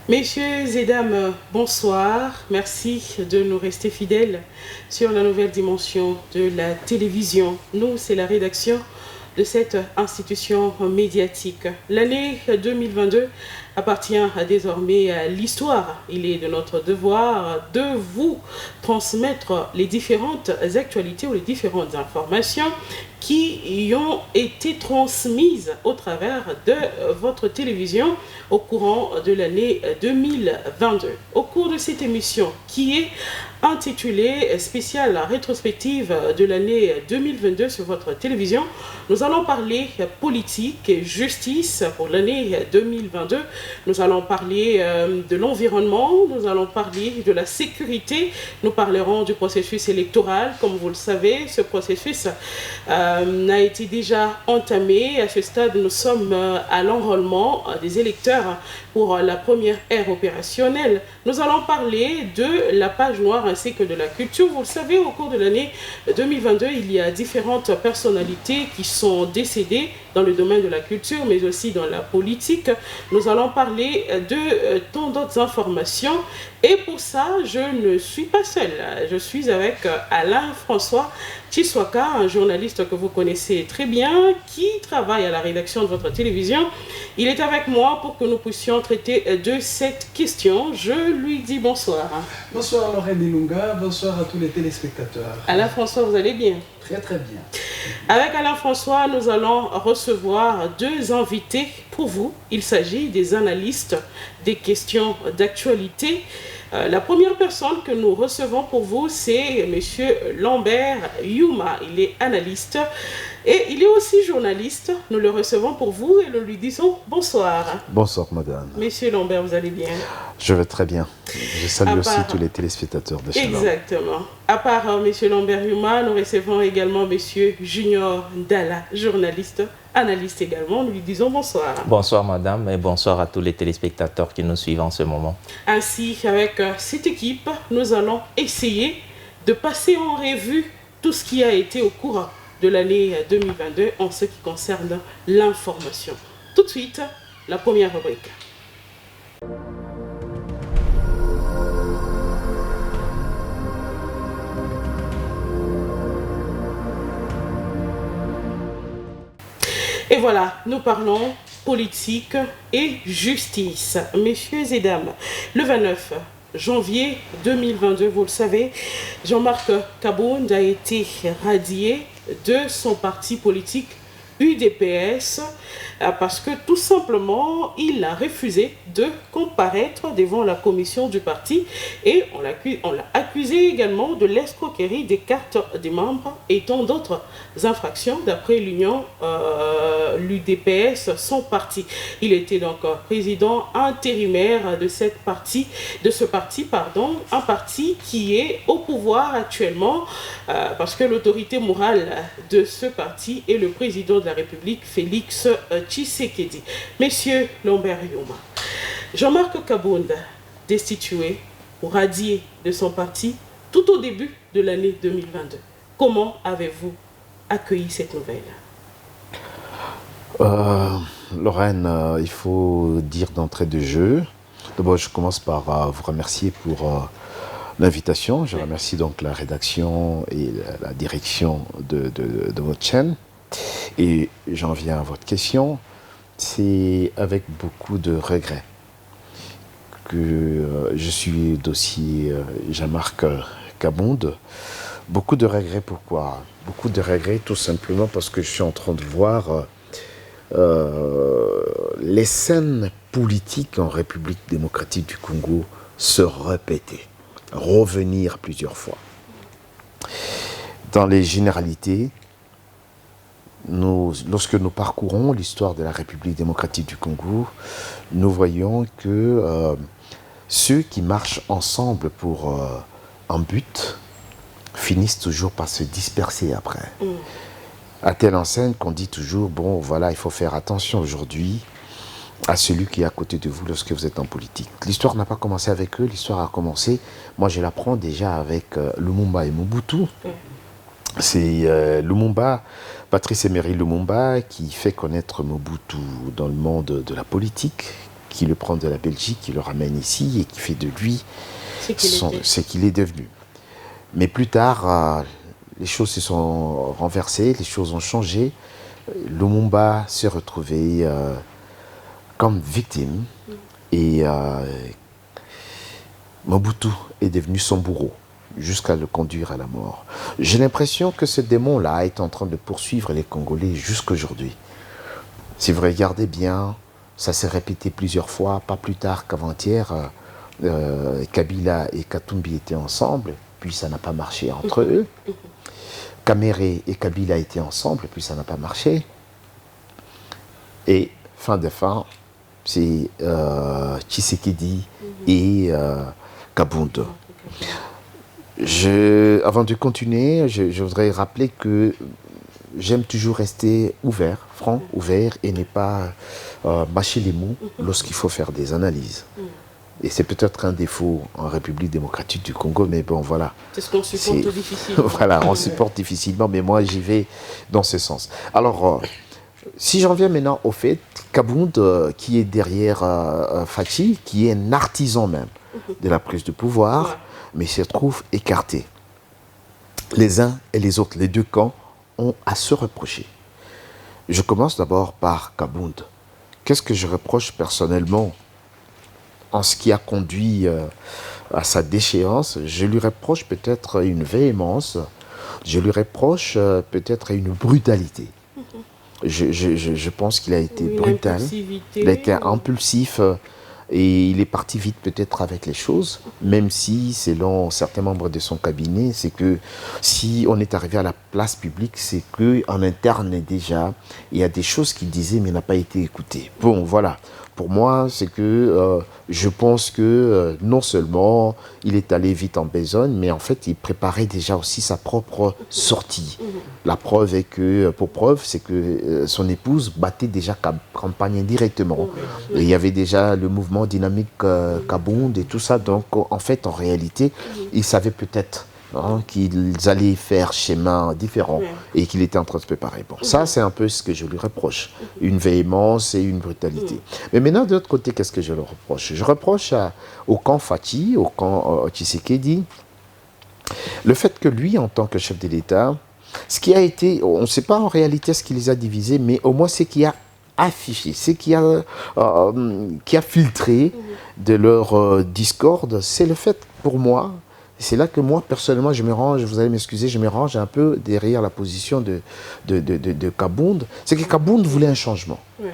Messieurs et dames, bonsoir. Merci de nous rester fidèles sur la nouvelle dimension de la télévision. Nous, c'est la rédaction de cette institution médiatique. L'année 2022 appartient désormais à l'histoire. Il est de notre devoir de vous transmettre les différentes actualités ou les différentes informations qui y ont été transmises au travers de votre télévision au courant de l'année 2022. Au cours de cette émission qui est intitulée spéciale rétrospective de l'année 2022 sur votre télévision, nous allons parler politique et justice pour l'année 2022. Nous allons parler de l'environnement, nous allons parler de la sécurité, nous parlerons du processus électoral. Comme vous le savez, ce processus a été déjà entamé. À ce stade, nous sommes à l'enrôlement des électeurs pour la première ère opérationnelle. Nous allons parler de la page noire ainsi que de la culture. Vous le savez, au cours de l'année 2022, il y a différentes personnalités qui sont décédées dans le domaine de la culture, mais aussi dans la politique. Nous allons parler de tant d'autres informations. Et pour ça, je ne suis pas seule. Je suis avec Alain-François Chiswaka, un journaliste que vous connaissez très bien, qui travaille à la rédaction de votre télévision. Il est avec moi pour que nous puissions traiter de cette question. Je lui dis bonsoir. Bonsoir Lorraine Ilunga, bonsoir à tous les téléspectateurs. Alain-François, vous allez bien? Très très bien. Avec Alain-François, nous allons recevoir deux invités pour vous. Il s'agit des analystes des questions d'actualité. La première personne que nous recevons pour vous, c'est M. Lambert Youma. Il est analyste et il est aussi journaliste. Nous le recevons pour vous et nous lui disons bonsoir. Bonsoir madame. Monsieur Lambert, vous allez bien? Je vais très bien. Je salue aussi tous les téléspectateurs de Shalom. Exactement. À part M. Lambert Youma, nous recevons également M. Junior Dalla, journaliste, analyste également. Nous lui disons bonsoir. Bonsoir madame et bonsoir à tous les téléspectateurs qui nous suivent en ce moment. Ainsi, avec cette équipe, nous allons essayer de passer en revue tout ce qui a été au cours de l'année 2022 en ce qui concerne l'information. Tout de suite, la première rubrique. Et voilà, nous parlons politique et justice. Messieurs et dames, le 29 janvier 2022, vous le savez, Jean-Marc Kabound a été radié de son parti politique UDPS parce que tout simplement il a refusé de comparaître devant la commission du parti et on l'a accusé également de l'escroquerie des cartes des membres et tant d'autres infractions d'après l'UDPS, son parti. Il était donc président intérimaire de ce parti, un parti qui est au pouvoir actuellement parce que l'autorité morale de ce parti est le président de la République, Félix Tshisekedi. Monsieur Lambert Youma, Jean-Marc Kabound, destitué ou radié de son parti tout au début de l'année 2022. Comment avez-vous accueilli cette nouvelle? Lorraine, il faut dire d'entrée de jeu. D'abord, je commence par vous remercier pour l'invitation. Je remercie donc la rédaction et la direction de votre chaîne. Et j'en viens à votre question. C'est avec beaucoup de regrets que je suis dossier Jean-Marc Kabound. Beaucoup de regrets, pourquoi? Beaucoup de regrets tout simplement parce que je suis en train de voir les scènes politiques en République démocratique du Congo se répéter, revenir plusieurs fois. Dans les généralités, lorsque nous parcourons l'histoire de la République démocratique du Congo, nous voyons que ceux qui marchent ensemble pour un but finissent toujours par se disperser après. À telle enseigne qu'on dit toujours, bon voilà, il faut faire attention aujourd'hui à celui qui est à côté de vous lorsque vous êtes en politique. L'histoire n'a pas commencé avec eux, l'histoire a commencé, moi je l'apprends déjà avec Lumumba et Mobutu. C'est Lumumba, Patrice Emery Lumumba, qui fait connaître Mobutu dans le monde de la politique, qui le prend de la Belgique, qui le ramène ici et qui fait de lui ce qu'il est devenu. Mais plus tard, les choses se sont renversées, les choses ont changé. Lumumba s'est retrouvé comme victime et Mobutu est devenu son bourreau jusqu'à le conduire à la mort. J'ai l'impression que ce démon-là est en train de poursuivre les Congolais jusqu'aujourd'hui. Si vous regardez bien, ça s'est répété plusieurs fois, pas plus tard qu'avant-hier, Kabila et Katumbi étaient ensemble, puis ça n'a pas marché entre eux. Kamere et Kabila étaient ensemble, puis ça n'a pas marché. Et fin de fin, c'est Tshisekedi et Kabound. Avant de continuer, je voudrais rappeler que j'aime toujours rester ouvert, franc, ouvert, et ne pas mâcher les mots lorsqu'il faut faire des analyses. Et c'est peut-être un défaut en République démocratique du Congo, mais bon, voilà. C'est ce qu'on supporte difficilement. Voilà, on supporte difficilement, mais moi, j'y vais dans ce sens. Alors, si j'en viens maintenant au fait, Kabound, qui est derrière Fachi, qui est un artisan même de la prise de pouvoir, mais se trouve écarté. Les uns et les autres, les deux camps, ont à se reprocher. Je commence d'abord par Kabound. Qu'est-ce que je reproche personnellement en ce qui a conduit à sa déchéance? Je lui reproche peut-être une véhémence, je lui reproche peut-être une brutalité. Je pense qu'il a été brutal, il a été impulsif et il est parti vite peut-être avec les choses, même si, selon certains membres de son cabinet, c'est que si on est arrivé à la place publique, c'est qu'en interne déjà, il y a des choses qu'il disait mais n'a pas été écoutées. Bon, voilà. Pour moi, c'est que je pense que non seulement il est allé vite en besogne, mais en fait, il préparait déjà aussi sa propre sortie. La preuve est que, pour preuve, c'est que son épouse battait déjà campagne indirectement. Et il y avait déjà le mouvement dynamique Kabound et tout ça. Donc, en fait, en réalité, il savait peut-être qu'ils allaient faire chemin différent et qu'il était en train de se préparer. Bon, ça, c'est un peu ce que je lui reproche. Une véhémence et une brutalité. Mais maintenant, de l'autre côté, qu'est-ce que je le reproche? Je reproche au camp Fachi, au camp Tshisekedi, le fait que lui, en tant que chef de l'État, ce qui a été, on ne sait pas en réalité ce qui les a divisés, mais au moins ce qui a affiché, ce qui a filtré de leur discorde, c'est le fait, pour moi, c'est là que moi, personnellement, je me range, vous allez m'excuser, je me range un peu derrière la position de Kabound. C'est que Kabound voulait un changement. Vous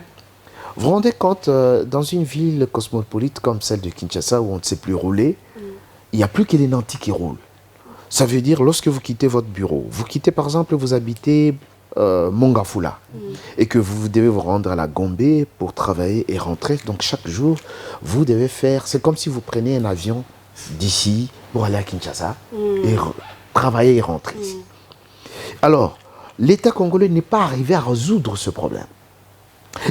vous rendez compte, dans une ville cosmopolite comme celle de Kinshasa, où on ne sait plus rouler, il n'y a plus que les nantis qui roulent. Ça veut dire, lorsque vous quittez votre bureau, vous quittez par exemple, vous habitez Mongafula, et que vous devez vous rendre à la Gombe pour travailler et rentrer. Donc chaque jour, vous devez faire, c'est comme si vous preniez un avion d'ici pour aller à Kinshasa et travailler et rentrer ici. Alors, l'État congolais n'est pas arrivé à résoudre ce problème.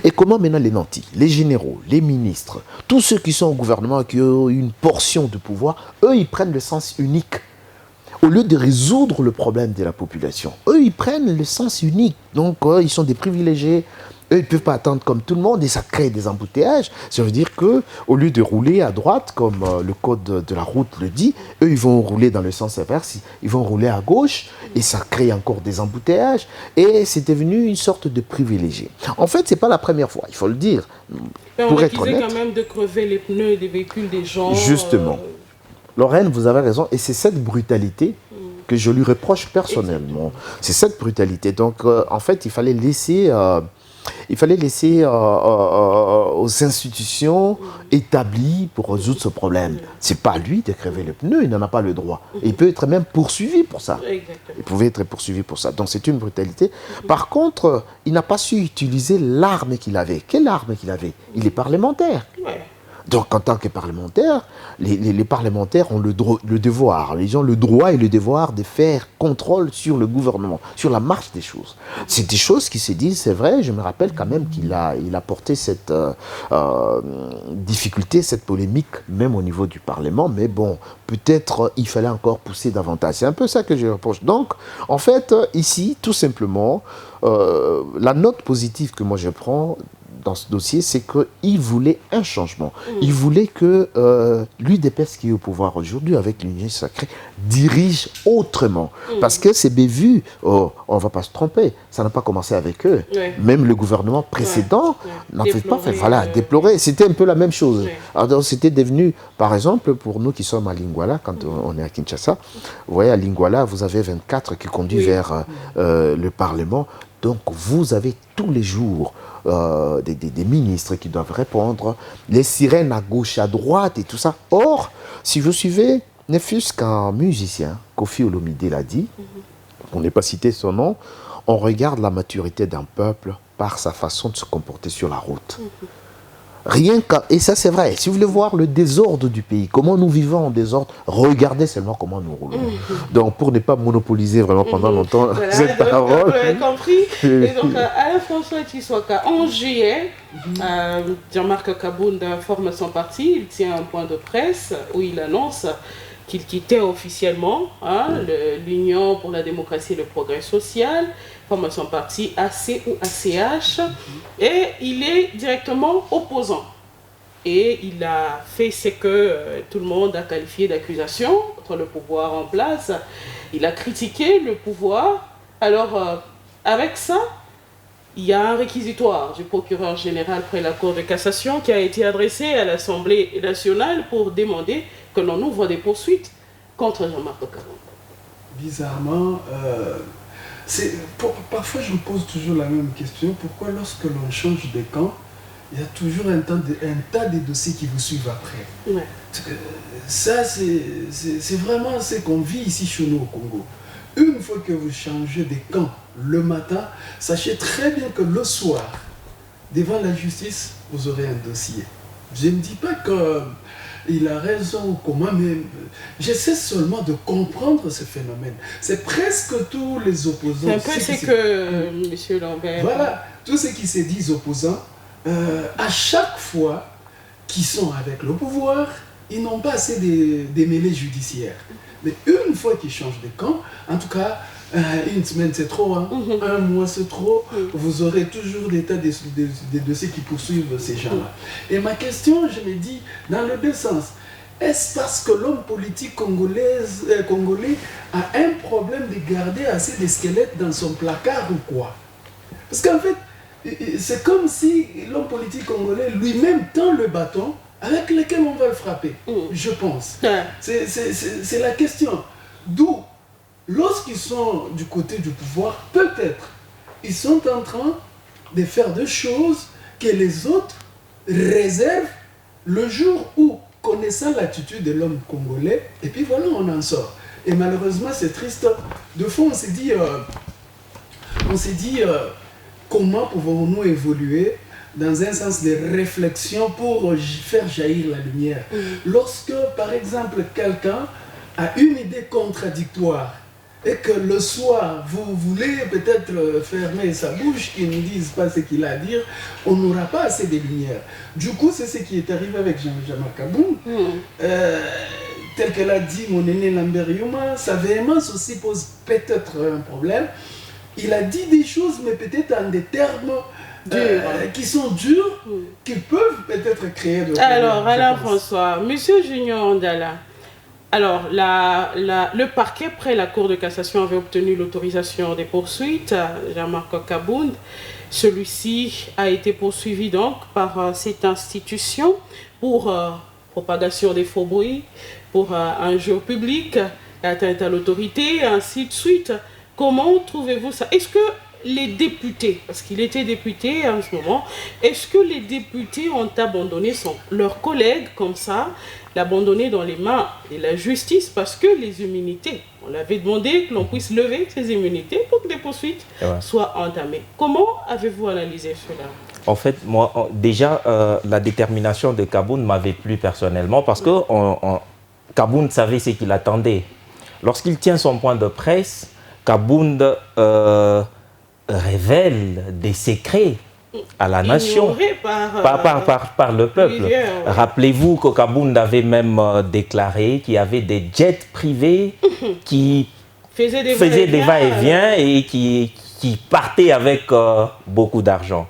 Et comment maintenant les nantis, les généraux, les ministres, tous ceux qui sont au gouvernement et qui ont une portion de pouvoir, eux, ils prennent le sens unique. Au lieu de résoudre le problème de la population, eux, ils prennent le sens unique. Donc, ils sont des privilégiés. Eux, ils ne peuvent pas attendre comme tout le monde et ça crée des embouteillages. Ça veut dire qu'au lieu de rouler à droite, comme le code de la route le dit, eux, ils vont rouler dans le sens inverse, ils vont rouler à gauche et ça crée encore des embouteillages. Et c'est devenu une sorte de privilégié. En fait, ce n'est pas la première fois, il faut le dire. Pour être honnête, quand même de crever les pneus des véhicules des gens. Justement. Lorraine, vous avez raison, et c'est cette brutalité que je lui reproche personnellement. C'est cette brutalité. Donc, en fait, il fallait laisser aux institutions établies pour résoudre ce problème. C'est pas à lui de crever le pneu, il n'en a pas le droit. Il peut être même poursuivi pour ça. Il pouvait être poursuivi pour ça. Donc, c'est une brutalité. Par contre, il n'a pas su utiliser l'arme qu'il avait. Quelle arme qu'il avait? Il est parlementaire. Donc, en tant que parlementaire, les parlementaires ont le devoir, ils ont le droit et le devoir de faire contrôle sur le gouvernement, sur la marche des choses. C'est des choses qui se disent, c'est vrai, je me rappelle quand même qu'il a porté cette difficulté, cette polémique, même au niveau du Parlement, mais bon, peut-être il fallait encore pousser davantage. C'est un peu ça que je reproche. Donc, en fait, ici, tout simplement, la note positive que moi je prends, dans ce dossier, c'est qu'il voulait un changement. Il voulait que l'UDPS qui est au pouvoir aujourd'hui avec l'Union sacrée dirige autrement. Parce que c'est bévu, on ne va pas se tromper, ça n'a pas commencé avec eux. Même le gouvernement précédent n'avait pas fait, déplorer. C'était un peu la même chose. Alors c'était devenu, par exemple, pour nous qui sommes à Lingouala, quand on est à Kinshasa, vous voyez, à Lingouala, vous avez 24 qui conduit vers le Parlement. Donc, vous avez tous les jours des ministres qui doivent répondre, les sirènes à gauche, à droite et tout ça. Or, si vous suivez, ne fût-ce qu'un musicien, Kofi Olomide l'a dit, on n'est pas cité son nom, on regarde la maturité d'un peuple par sa façon de se comporter sur la route. Rien qu'à... Et ça, c'est vrai. Si vous voulez voir le désordre du pays, comment nous vivons en désordre, regardez seulement comment nous roulons. Donc, pour ne pas monopoliser vraiment pendant longtemps cette parole... Vous l'avez compris. Et donc, Alain François Tshisekedi, en juillet, Jean-Marc Kabound forme son parti. Il tient un point de presse où il annonce qu'il quittait officiellement l'Union pour la démocratie et le progrès social, forme son parti AC ou ACH, et il est directement opposant. Et il a fait ce que tout le monde a qualifié d'accusation contre le pouvoir en place. Il a critiqué le pouvoir. Alors, avec ça, il y a un réquisitoire du procureur général près la Cour de cassation qui a été adressé à l'Assemblée nationale pour demander que l'on ouvre des poursuites contre Jean-Marc Kabound. Bizarrement, parfois je me pose toujours la même question. Pourquoi lorsque l'on change de camp, il y a toujours un tas de dossiers qui vous suivent après? Ça, c'est vraiment ce qu'on vit ici chez nous au Congo. Une fois que vous changez de camp le matin, sachez très bien que le soir, devant la justice, vous aurez un dossier. Je ne dis pas qu'il a raison ou comment, mais j'essaie seulement de comprendre ce phénomène. C'est presque tous les opposants. C'est un peu ce que M. Lambert... Voilà, tous ceux qui se disent opposants, à chaque fois qu'ils sont avec le pouvoir, ils n'ont pas assez de mêlées judiciaires. Mais une fois qu'ils changent de camp, en tout cas, une semaine c'est trop, un mois c'est trop, vous aurez toujours des tas de dossiers qui poursuivent ces gens-là. Et ma question, je me dis, dans le deux sens, est-ce parce que l'homme politique congolais a un problème de garder assez de squelettes dans son placard ou quoi? Parce qu'en fait, c'est comme si l'homme politique congolais lui-même tend le bâton avec lequel on va le frapper, je pense. C'est la question. D'où, lorsqu'ils sont du côté du pouvoir, peut-être, ils sont en train de faire des choses que les autres réservent le jour où, connaissant l'attitude de l'homme congolais, et puis voilà, on en sort. Et malheureusement, c'est triste. De fond, on s'est dit, comment pouvons-nous évoluer dans un sens de réflexion pour faire jaillir la lumière. Lorsque, par exemple, quelqu'un a une idée contradictoire et que le soir, vous voulez peut-être fermer sa bouche, qu'il ne dise pas ce qu'il a à dire, on n'aura pas assez de lumière. Du coup, c'est ce qui est arrivé avec Jean-Marc Kabound. Tel que l'a dit mon aîné Lambert Yuma, sa véhémence aussi pose peut-être un problème. Il a dit des choses, mais peut-être en des termes qui sont durs, qui peuvent peut-être créer de problèmes. Alors, Alain François, Monsieur Junior Ndala, alors, le parquet près la Cour de cassation avait obtenu l'autorisation des poursuites à Jean-Marc Kabound. Celui-ci a été poursuivi donc par cette institution pour propagation des faux bruits, pour injure publique, atteinte à l'autorité, ainsi de suite. Comment trouvez-vous ça? Est-ce que les députés, parce qu'il était député en ce moment, est-ce que les députés ont abandonné leurs collègues comme ça, l'abandonner dans les mains de la justice, parce que les immunités, on l'avait demandé que l'on puisse lever ces immunités pour que des poursuites soient entamées. Comment avez-vous analysé cela? En fait, moi, déjà, la détermination de Kabound m'avait plu personnellement, parce que Kabound savait ce qu'il attendait. Lorsqu'il tient son point de presse, Kabound révèle des secrets à la nation, par le peuple. Rappelez-vous que Kabound avait même déclaré qu'il y avait des jets privés qui faisaient des va-et-vient et qui qui partait avec beaucoup d'argent.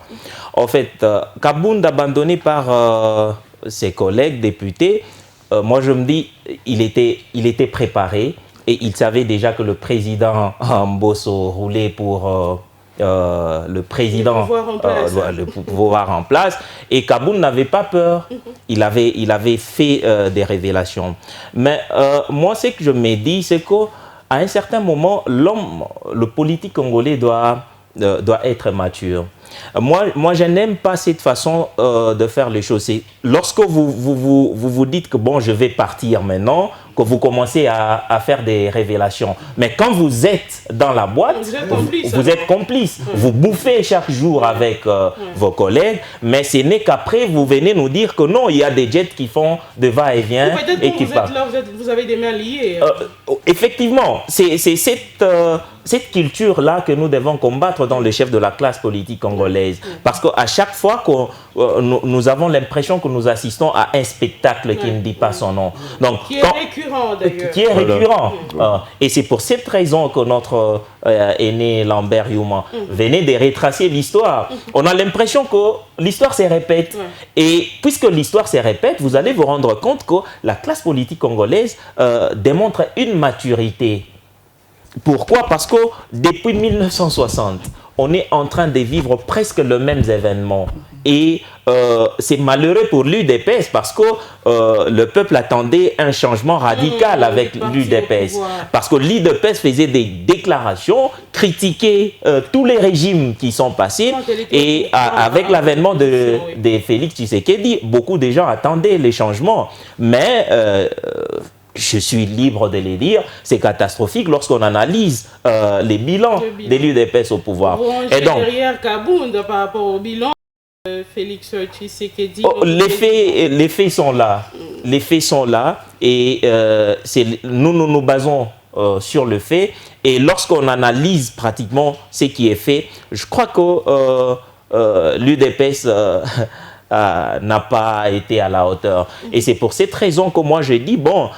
En fait, Kabound, abandonné par ses collègues députés, moi je me dis, il était préparé et il savait déjà que le président Mbosso roulait pour le président, le pouvoir en place, et Kabound n'avait pas peur. Il avait fait des révélations. Mais moi, ce que je me dis, c'est qu'à un certain moment, le politique congolais doit être mature. Moi, je n'aime pas cette façon de faire les choses. Lorsque vous dites que bon, je vais partir maintenant, que vous commencez à faire des révélations. Mais quand vous êtes dans la boîte, vous êtes complice. Vous bouffez chaque jour avec vos collègues, mais ce n'est qu'après, vous venez nous dire que non, il y a des jets qui font de va-et-vient. Et qui partent. Vous avez des mains liées. Effectivement, c'est cette culture-là que nous devons combattre dans le chef de la classe politique congolaise. Parce qu'à chaque fois que nous avons l'impression que nous assistons à un spectacle qui ne dit pas son nom. Donc, qui est récurrent d'ailleurs. Qui est récurrent. Et c'est pour cette raison que notre aîné Lambert Youma venait de retracer l'histoire. On a l'impression que l'histoire se répète. Et puisque l'histoire se répète, vous allez vous rendre compte que la classe politique congolaise démontre une maturité. Pourquoi? Parce que depuis 1960, on est en train de vivre presque le même événement. Et c'est malheureux pour l'UDPS parce que le peuple attendait un changement radical avec l'UDPS. Parce que l'UDPS faisait des déclarations, critiquait tous les régimes qui sont passés. Et avec l'avènement de Félix Tshisekedi, beaucoup de gens attendaient les changements. Mais je suis libre de les dire, c'est catastrophique lorsqu'on analyse les bilans de l'UDPS au pouvoir. Et donc, derrière Kabound par rapport au bilan, Félix Tshisekedi... Les faits sont là. Les faits sont là et nous nous basons sur le fait. Et lorsqu'on analyse pratiquement ce qui est fait, je crois que l'UDPS... n'a pas été à la hauteur. Et c'est pour cette raison que moi je dis, bon,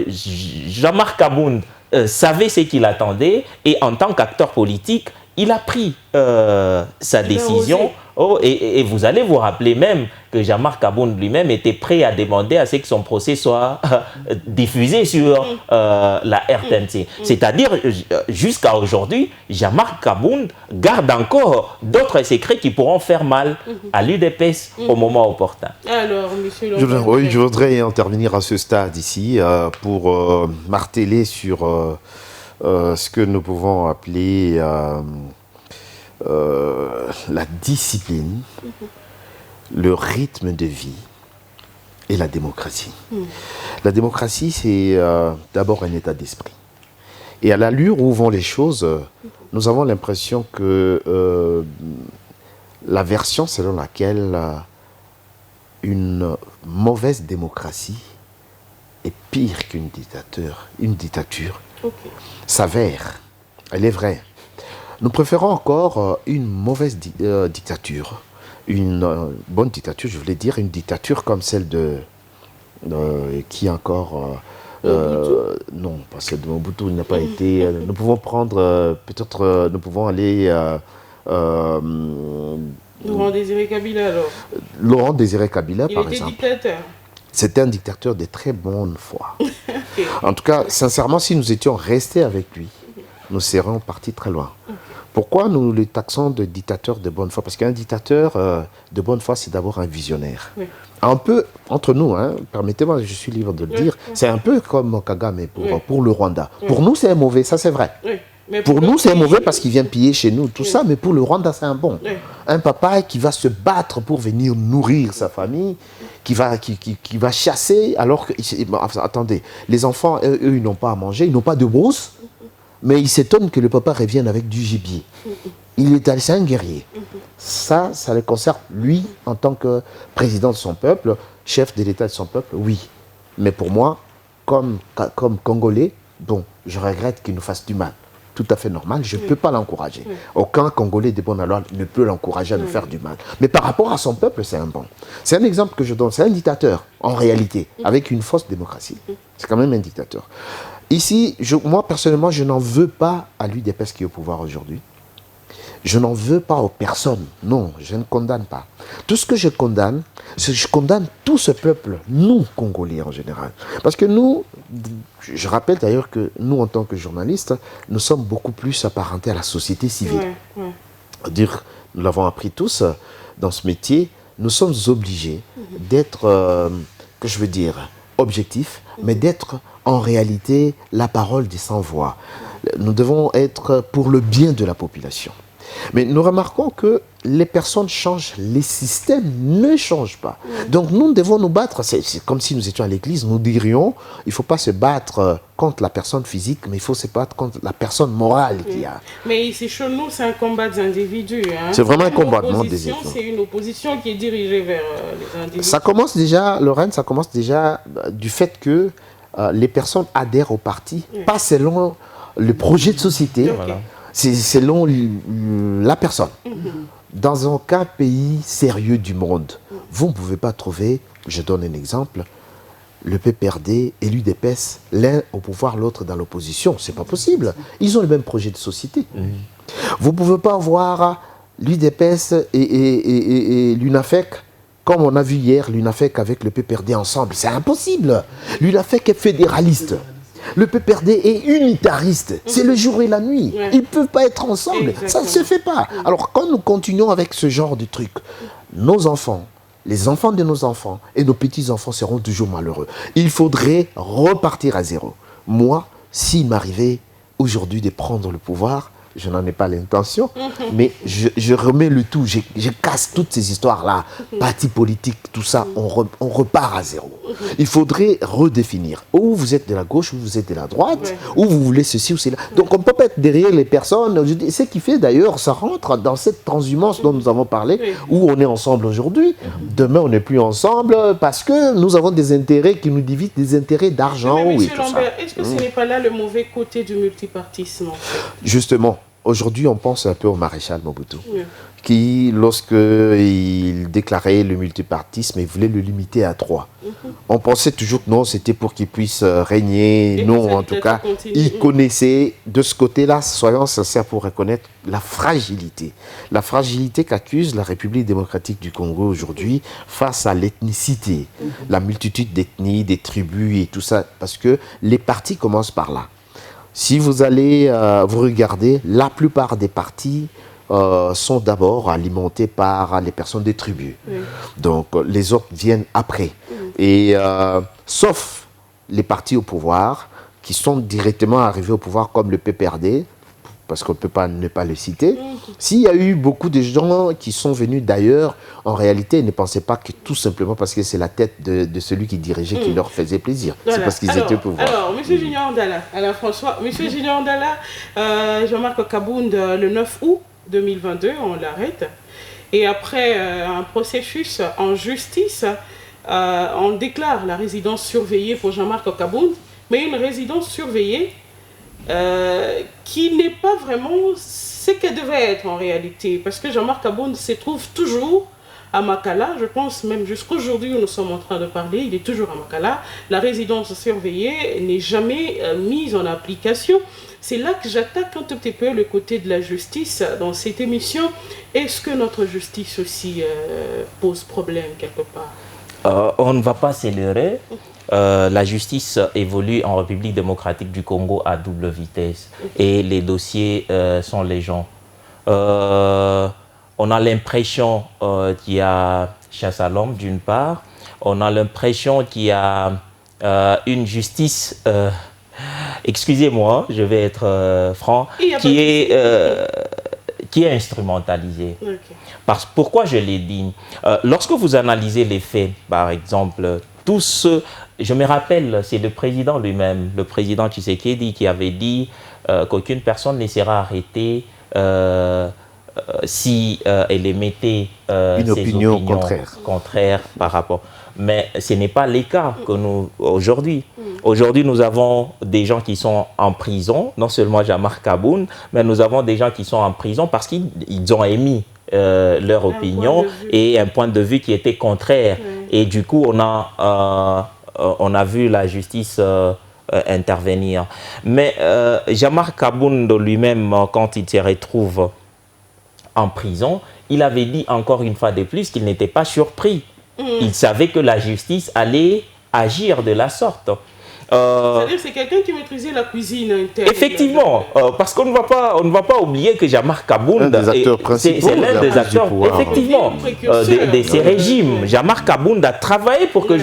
Jean-Marc Kabound savait ce qu'il attendait et en tant qu'acteur politique, il a pris sa décision. Et vous allez vous rappeler même que Jean-Marc Kabound lui-même était prêt à demander à ce que son procès soit diffusé sur la RTNC. C'est-à-dire, jusqu'à aujourd'hui, Jean-Marc Kabound garde encore d'autres secrets qui pourront faire mal à l'UDPS au moment opportun. Alors, monsieur je voudrais intervenir à ce stade ici pour marteler sur ce que nous pouvons appeler... la discipline, le rythme de vie et la démocratie. La démocratie, c'est d'abord un état d'esprit. Et à l'allure où vont les choses, nous avons l'impression que la version selon laquelle une mauvaise démocratie est pire qu'une dictature, s'avère. Elle est vraie. Nous préférons encore une mauvaise dictature, une bonne dictature, je voulais dire, une dictature comme celle de... qui encore... non, parce que de Mobutu, il n'a pas été... nous pouvons prendre, peut-être, nous pouvons aller... Laurent Désiré Kabila, alors. Laurent Désiré Kabila, par exemple. Il était dictateur. C'était un dictateur de très bonne foi. En tout cas, sincèrement, si nous étions restés avec lui, nous serions partis très loin. Pourquoi nous le taxons de dictateur de bonne foi? Parce qu'un dictateur de bonne foi, c'est d'abord un visionnaire. Un peu, entre nous, hein, permettez-moi, je suis libre de le dire, c'est un peu comme Kagame pour le Rwanda. Pour nous, c'est un mauvais, ça c'est vrai. Mais pour nous, c'est mauvais parce qu'il vient piller chez nous, tout ça, mais pour le Rwanda, c'est un bon. Un papa qui va se battre pour venir nourrir sa famille, qui va chasser, alors que... Attendez, les enfants, eux, ils n'ont pas à manger, ils n'ont pas de brousse, mais ils s'étonnent que le papa revienne avec du gibier. C'est un guerrier. Ça le concerne, lui, en tant que président de son peuple, chef de l'État de son peuple, oui. Mais pour moi, comme Congolais, bon, je regrette qu'il nous fasse du mal. Tout à fait normal, je ne peux pas l'encourager. Aucun Congolais de bonne loi ne peut l'encourager à nous faire du mal. Mais par rapport à son peuple, c'est un bon. C'est un exemple que je donne. C'est un dictateur, en réalité, avec une fausse démocratie. C'est quand même un dictateur. Ici, moi, personnellement, je n'en veux pas à l'UDPS qui est au pouvoir aujourd'hui. Je n'en veux pas aux personnes. Non, je ne condamne pas. Tout ce que je condamne, c'est que je condamne tout ce peuple, nous, Congolais en général. Parce que nous, je rappelle d'ailleurs que nous, en tant que journalistes, nous sommes beaucoup plus apparentés à la société civile. Dire, nous l'avons appris tous dans ce métier, nous sommes obligés d'être, que je veux dire, objectifs, mais d'être en réalité la parole des sans-voix. Nous devons être pour le bien de la population. Mais nous remarquons que les personnes changent, les systèmes ne changent pas. Donc nous devons nous battre, c'est comme si nous étions à l'église, nous dirions, il ne faut pas se battre contre la personne physique, mais il faut se battre contre la personne morale qu'il y a. Mais ici chez nous, c'est un combat des individus. Hein. C'est vraiment un combat des individus. C'est une opposition qui est dirigée vers les individus. Ça commence déjà, Lorraine, ça commence déjà du fait que les personnes adhèrent au parti, pas selon le projet de société, c'est selon la personne. Dans aucun pays sérieux du monde, vous ne pouvez pas trouver, je donne un exemple, le PPRD et l'UDPS, l'un au pouvoir, l'autre dans l'opposition. C'est pas possible. Ils ont le même projet de société. Vous ne pouvez pas avoir l'UDPS et l'UNAFEC, comme on a vu hier, l'UNAFEC avec le PPRD ensemble. C'est impossible. L'UNAFEC est fédéraliste. Le PPRD est unitariste. C'est le jour et la nuit. Ils ne peuvent pas être ensemble. Exactement. Ça ne se fait pas. Alors quand nous continuons avec ce genre de truc, nos enfants, les enfants de nos enfants et nos petits-enfants seront toujours malheureux. Il faudrait repartir à zéro. Moi, s'il m'arrivait aujourd'hui de prendre le pouvoir, je n'en ai pas l'intention, mais je remets le tout, je casse toutes ces histoires-là, partis politiques, tout ça, on repart à zéro. Il faudrait redéfinir. Ou vous êtes de la gauche, ou vous êtes de la droite, ou vous voulez ceci ou cela. Donc on ne peut pas être derrière les personnes. Ce qui fait d'ailleurs, ça rentre dans cette transhumance dont nous avons parlé, où on est ensemble aujourd'hui. Demain, on n'est plus ensemble parce que nous avons des intérêts qui nous divisent, des intérêts d'argent. Mais Monsieur Lambert, est-ce que ce n'est pas là le mauvais côté du multipartisme en fait? Justement. Aujourd'hui, on pense un peu au maréchal Mobutu, qui, lorsqu'il déclarait le multipartisme, il voulait le limiter à 3. On pensait toujours que non, c'était pour qu'il puisse régner. Non, en tout cas, il connaissait de ce côté-là, soyons sincères pour reconnaître la fragilité qu'accuse la République démocratique du Congo aujourd'hui face à l'ethnicité, la multitude d'ethnies, des tribus et tout ça, parce que les partis commencent par là. Si vous allez vous regarder, la plupart des partis sont d'abord alimentés par les personnes des tribus. Donc les autres viennent après. Et sauf les partis au pouvoir qui sont directement arrivés au pouvoir comme le PPRD, parce qu'on ne peut pas ne pas le citer. S'il y a eu beaucoup de gens qui sont venus d'ailleurs, en réalité, ils ne pensaient pas que tout simplement parce que c'est la tête de celui qui dirigeait qui leur faisait plaisir. Voilà. C'est parce qu'ils étaient au pouvoir. Alors, M. Junior Ndala, alors François, M. Junior Ndala, Jean-Marc Kabound, le 9 août 2022, on l'arrête. Et après un processus en justice, on déclare la résidence surveillée pour Jean-Marc Kabound, mais une résidence surveillée qui n'est pas vraiment ce qu'elle devait être en réalité, parce que Jean-Marc Kabound se trouve toujours à Makala, je pense même jusqu'aujourd'hui où nous sommes en train de parler, il est toujours à Makala. La résidence surveillée n'est jamais mise en application. C'est là que j'attaque un tout petit peu le côté de la justice dans cette émission. Est-ce que notre justice aussi pose problème quelque part? On ne va pas s'élever. La justice évolue en République démocratique du Congo à double vitesse et les dossiers sont légion. On a l'impression qu'il y a chasse à l'homme d'une part, on a l'impression qu'il y a une justice, excusez-moi, je vais être franc, qui est instrumentalisée. Pourquoi je l'ai dit? Lorsque vous analysez les faits, par exemple, tous ceux, je me rappelle, c'est le président lui-même, le président Tshisekedi, qui avait dit qu'aucune personne ne sera arrêtée si elle émettait une opinion contraire par rapport. Mais ce n'est pas le cas que nous aujourd'hui. Aujourd'hui, nous avons des gens qui sont en prison, non seulement Jean-Marc Kabound, mais nous avons des gens qui sont en prison parce qu'ils ont émis leur opinion et un point de vue qui était contraire. Et du coup, on a vu la justice intervenir. Mais Jean-Marc Kabound lui-même, quand il se retrouve en prison, il avait dit encore une fois de plus qu'il n'était pas surpris. Il savait que la justice allait agir de la sorte. C'est-à-dire que c'est quelqu'un qui maîtrisait la cuisine interne. Effectivement, parce qu'on ne va pas oublier que Jean-Marc Kabound, c'est l'un des acteurs, effectivement, de ces régimes. Jean-Marc Kabound a travaillé pour que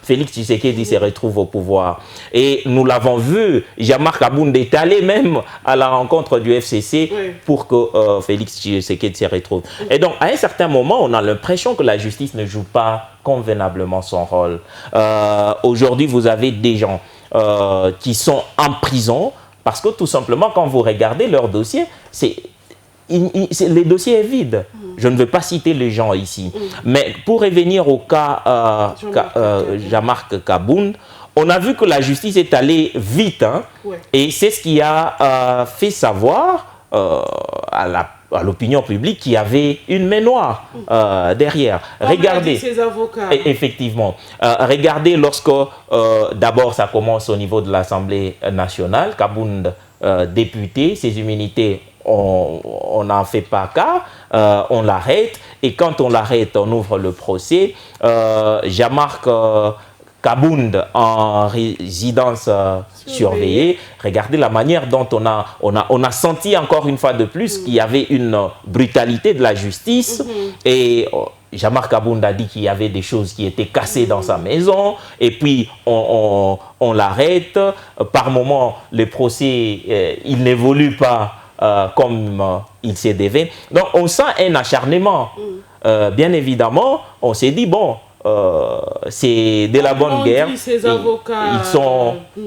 Félix Tshisekedi se retrouve au pouvoir. Et nous l'avons vu, Jean-Marc Kabound est allé même à la rencontre du FCC pour que Félix Tshisekedi se retrouve. Et donc, à un certain moment, on a l'impression que la justice ne joue pas convenablement son rôle. Aujourd'hui, vous avez des gens qui sont en prison parce que tout simplement, quand vous regardez leur dossier, le dossier est vide. Je ne veux pas citer les gens ici. Mais pour revenir au cas Jean-Marc Kabound, on a vu que la justice est allée vite. Et c'est ce qui a fait savoir à l'opinion publique qu'il y avait une main noire derrière. Regardez, ses avocats. Effectivement. Regardez lorsque, d'abord, ça commence au niveau de l'Assemblée nationale, Kabound, député, ses immunités, on n'en fait pas cas, on l'arrête, et quand on l'arrête, on ouvre le procès. Jean-Marc Kabound en résidence surveillée. Regardez la manière dont on a senti encore une fois de plus qu'il y avait une brutalité de la justice. Et Jean-Marc Kabound a dit qu'il y avait des choses qui étaient cassées dans sa maison. Et puis on l'arrête. Par moment, le procès, il n'évolue pas comme il se devait. Donc on sent un acharnement. Bien évidemment, on s'est dit, bon, c'est de la bonne guerre.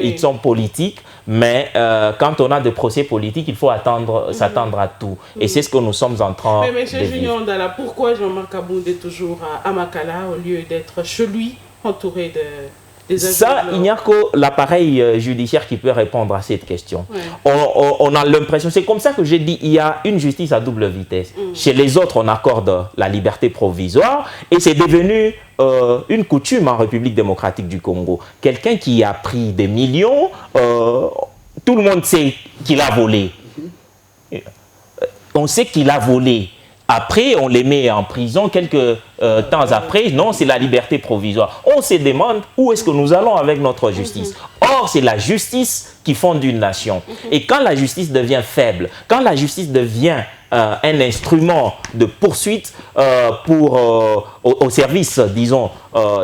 Ils sont politiques, mais quand on a des procès politiques, il faut s'attendre à tout. Et c'est ce que nous sommes en train de vivre. Mais M. Junior Ndala, pourquoi Jean-Marc Kabound est toujours à Makala au lieu d'être chez lui, entouré des ça, il n'y a que l'appareil judiciaire qui peut répondre à cette question. On a l'impression, c'est comme ça que j'ai dit, il y a une justice à double vitesse. Chez les autres, on accorde la liberté provisoire et c'est devenu une coutume en République démocratique du Congo. Quelqu'un qui a pris des millions, tout le monde sait qu'il a volé. On sait qu'il a volé. Après, on les met en prison quelques temps après. Non, c'est la liberté provisoire. On se demande où est-ce que nous allons avec notre justice. Or, c'est la justice qui fonde une nation. Et quand la justice devient faible, quand la justice devient un instrument de poursuite au service, disons,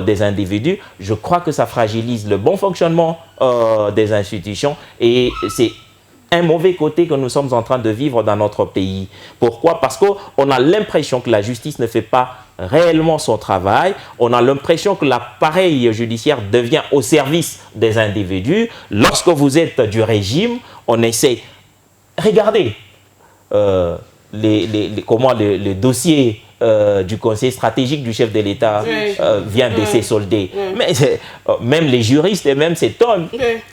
des individus, je crois que ça fragilise le bon fonctionnement des institutions et c'est un mauvais côté que nous sommes en train de vivre dans notre pays. Pourquoi? Parce qu'on a l'impression que la justice ne fait pas réellement son travail. On a l'impression que l'appareil judiciaire devient au service des individus. Lorsque vous êtes du régime, on essaie... Regardez comment le dossier du conseil stratégique du chef de l'État vient de se solder. Mais même les juristes eux-mêmes s'étonnent.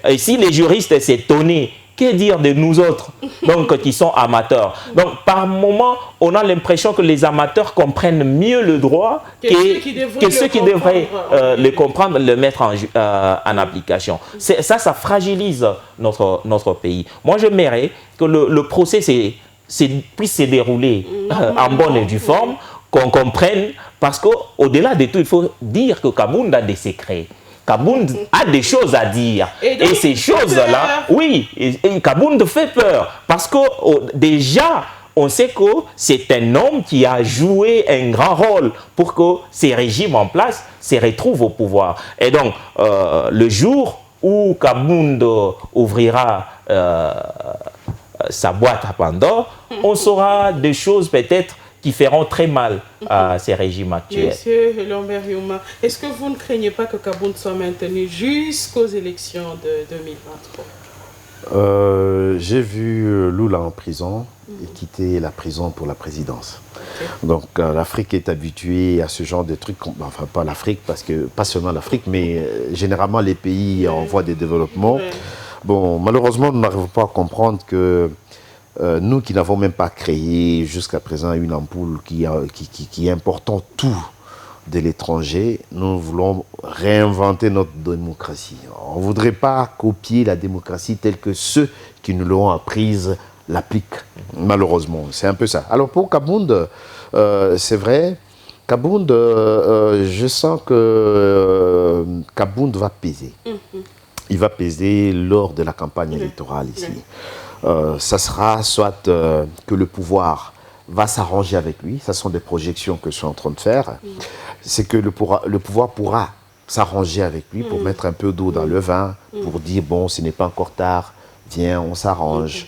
Et si les juristes s'étonnaient, que dire de nous autres, donc, qui sont amateurs? Donc, par moment, on a l'impression que les amateurs comprennent mieux le droit que ceux qui devraient le comprendre, le mettre en application. Ça fragilise notre pays. Moi, j'aimerais que le procès puisse se dérouler en bonne et due forme, qu'on comprenne, parce qu'au-delà de tout, il faut dire que Kabound a des secrets. Kabound a des choses à dire. Et ces choses-là, oui, et Kabound fait peur. Parce que déjà, on sait que c'est un homme qui a joué un grand rôle pour que ces régimes en place se retrouvent au pouvoir. Et donc, le jour où Kabound ouvrira sa boîte à Pandore, on saura des choses peut-être qui feront très mal à ces régimes actuels. Monsieur Lambert Youma, est-ce que vous ne craignez pas que Kabound soit maintenu jusqu'aux élections de 2023? J'ai vu Lula en prison et quitter la prison pour la présidence. Donc l'Afrique est habituée à ce genre de trucs, enfin pas l'Afrique, parce que pas seulement l'Afrique, mais généralement les pays en voie de développement. Bon, malheureusement, nous n'arrivons pas à comprendre que nous qui n'avons même pas créé jusqu'à présent une ampoule qui importons tout de l'étranger, nous voulons réinventer notre démocratie. On ne voudrait pas copier la démocratie telle que ceux qui nous l'ont apprise l'appliquent, malheureusement. C'est un peu ça. Alors pour Kabound, c'est vrai, Kabound, je sens que Kabound va peser. Il va peser lors de la campagne électorale ici. Ça sera soit que le pouvoir va s'arranger avec lui, ce sont des projections que je suis en train de faire, c'est que le pouvoir pourra s'arranger avec lui pour mettre un peu d'eau dans le vin, pour dire, bon, ce n'est pas encore tard, viens, on s'arrange.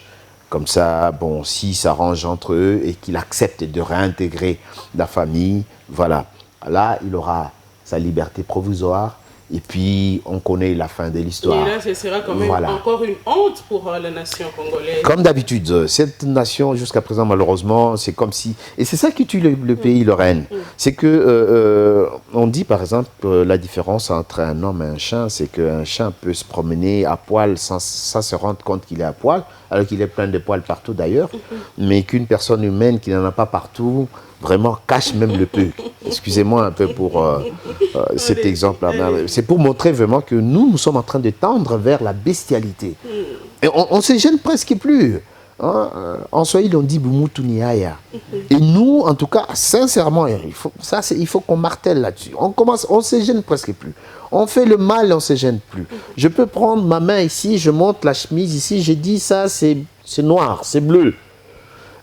Comme ça, bon, s'ils s'arrangent entre eux et qu'il accepte de réintégrer la famille, voilà. Là, il aura sa liberté provisoire. Et puis, on connaît la fin de l'histoire. Et là, ce sera quand même encore une honte pour la nation congolaise. Comme d'habitude, cette nation, jusqu'à présent, malheureusement, c'est comme si... Et c'est ça qui tue le pays, le Rennes. C'est que, on dit, par exemple, la différence entre un homme et un chien, c'est qu'un chien peut se promener à poil sans se rendre compte qu'il est à poil, alors qu'il est plein de poils partout d'ailleurs, mais qu'une personne humaine qui n'en a pas partout, vraiment cache même le peu. Excusez-moi un peu pour cet exemple-là. C'est pour montrer vraiment que nous sommes en train de tendre vers la bestialité. Et on ne se gêne presque plus. Hein? En Swahili, on dit Bumutu Niaya. Et nous, en tout cas, sincèrement, il faut qu'on martèle là-dessus. On ne se gêne presque plus. On fait le mal et on ne se gêne plus. Je peux prendre ma main ici, je monte la chemise ici, je dis ça, c'est noir, c'est bleu.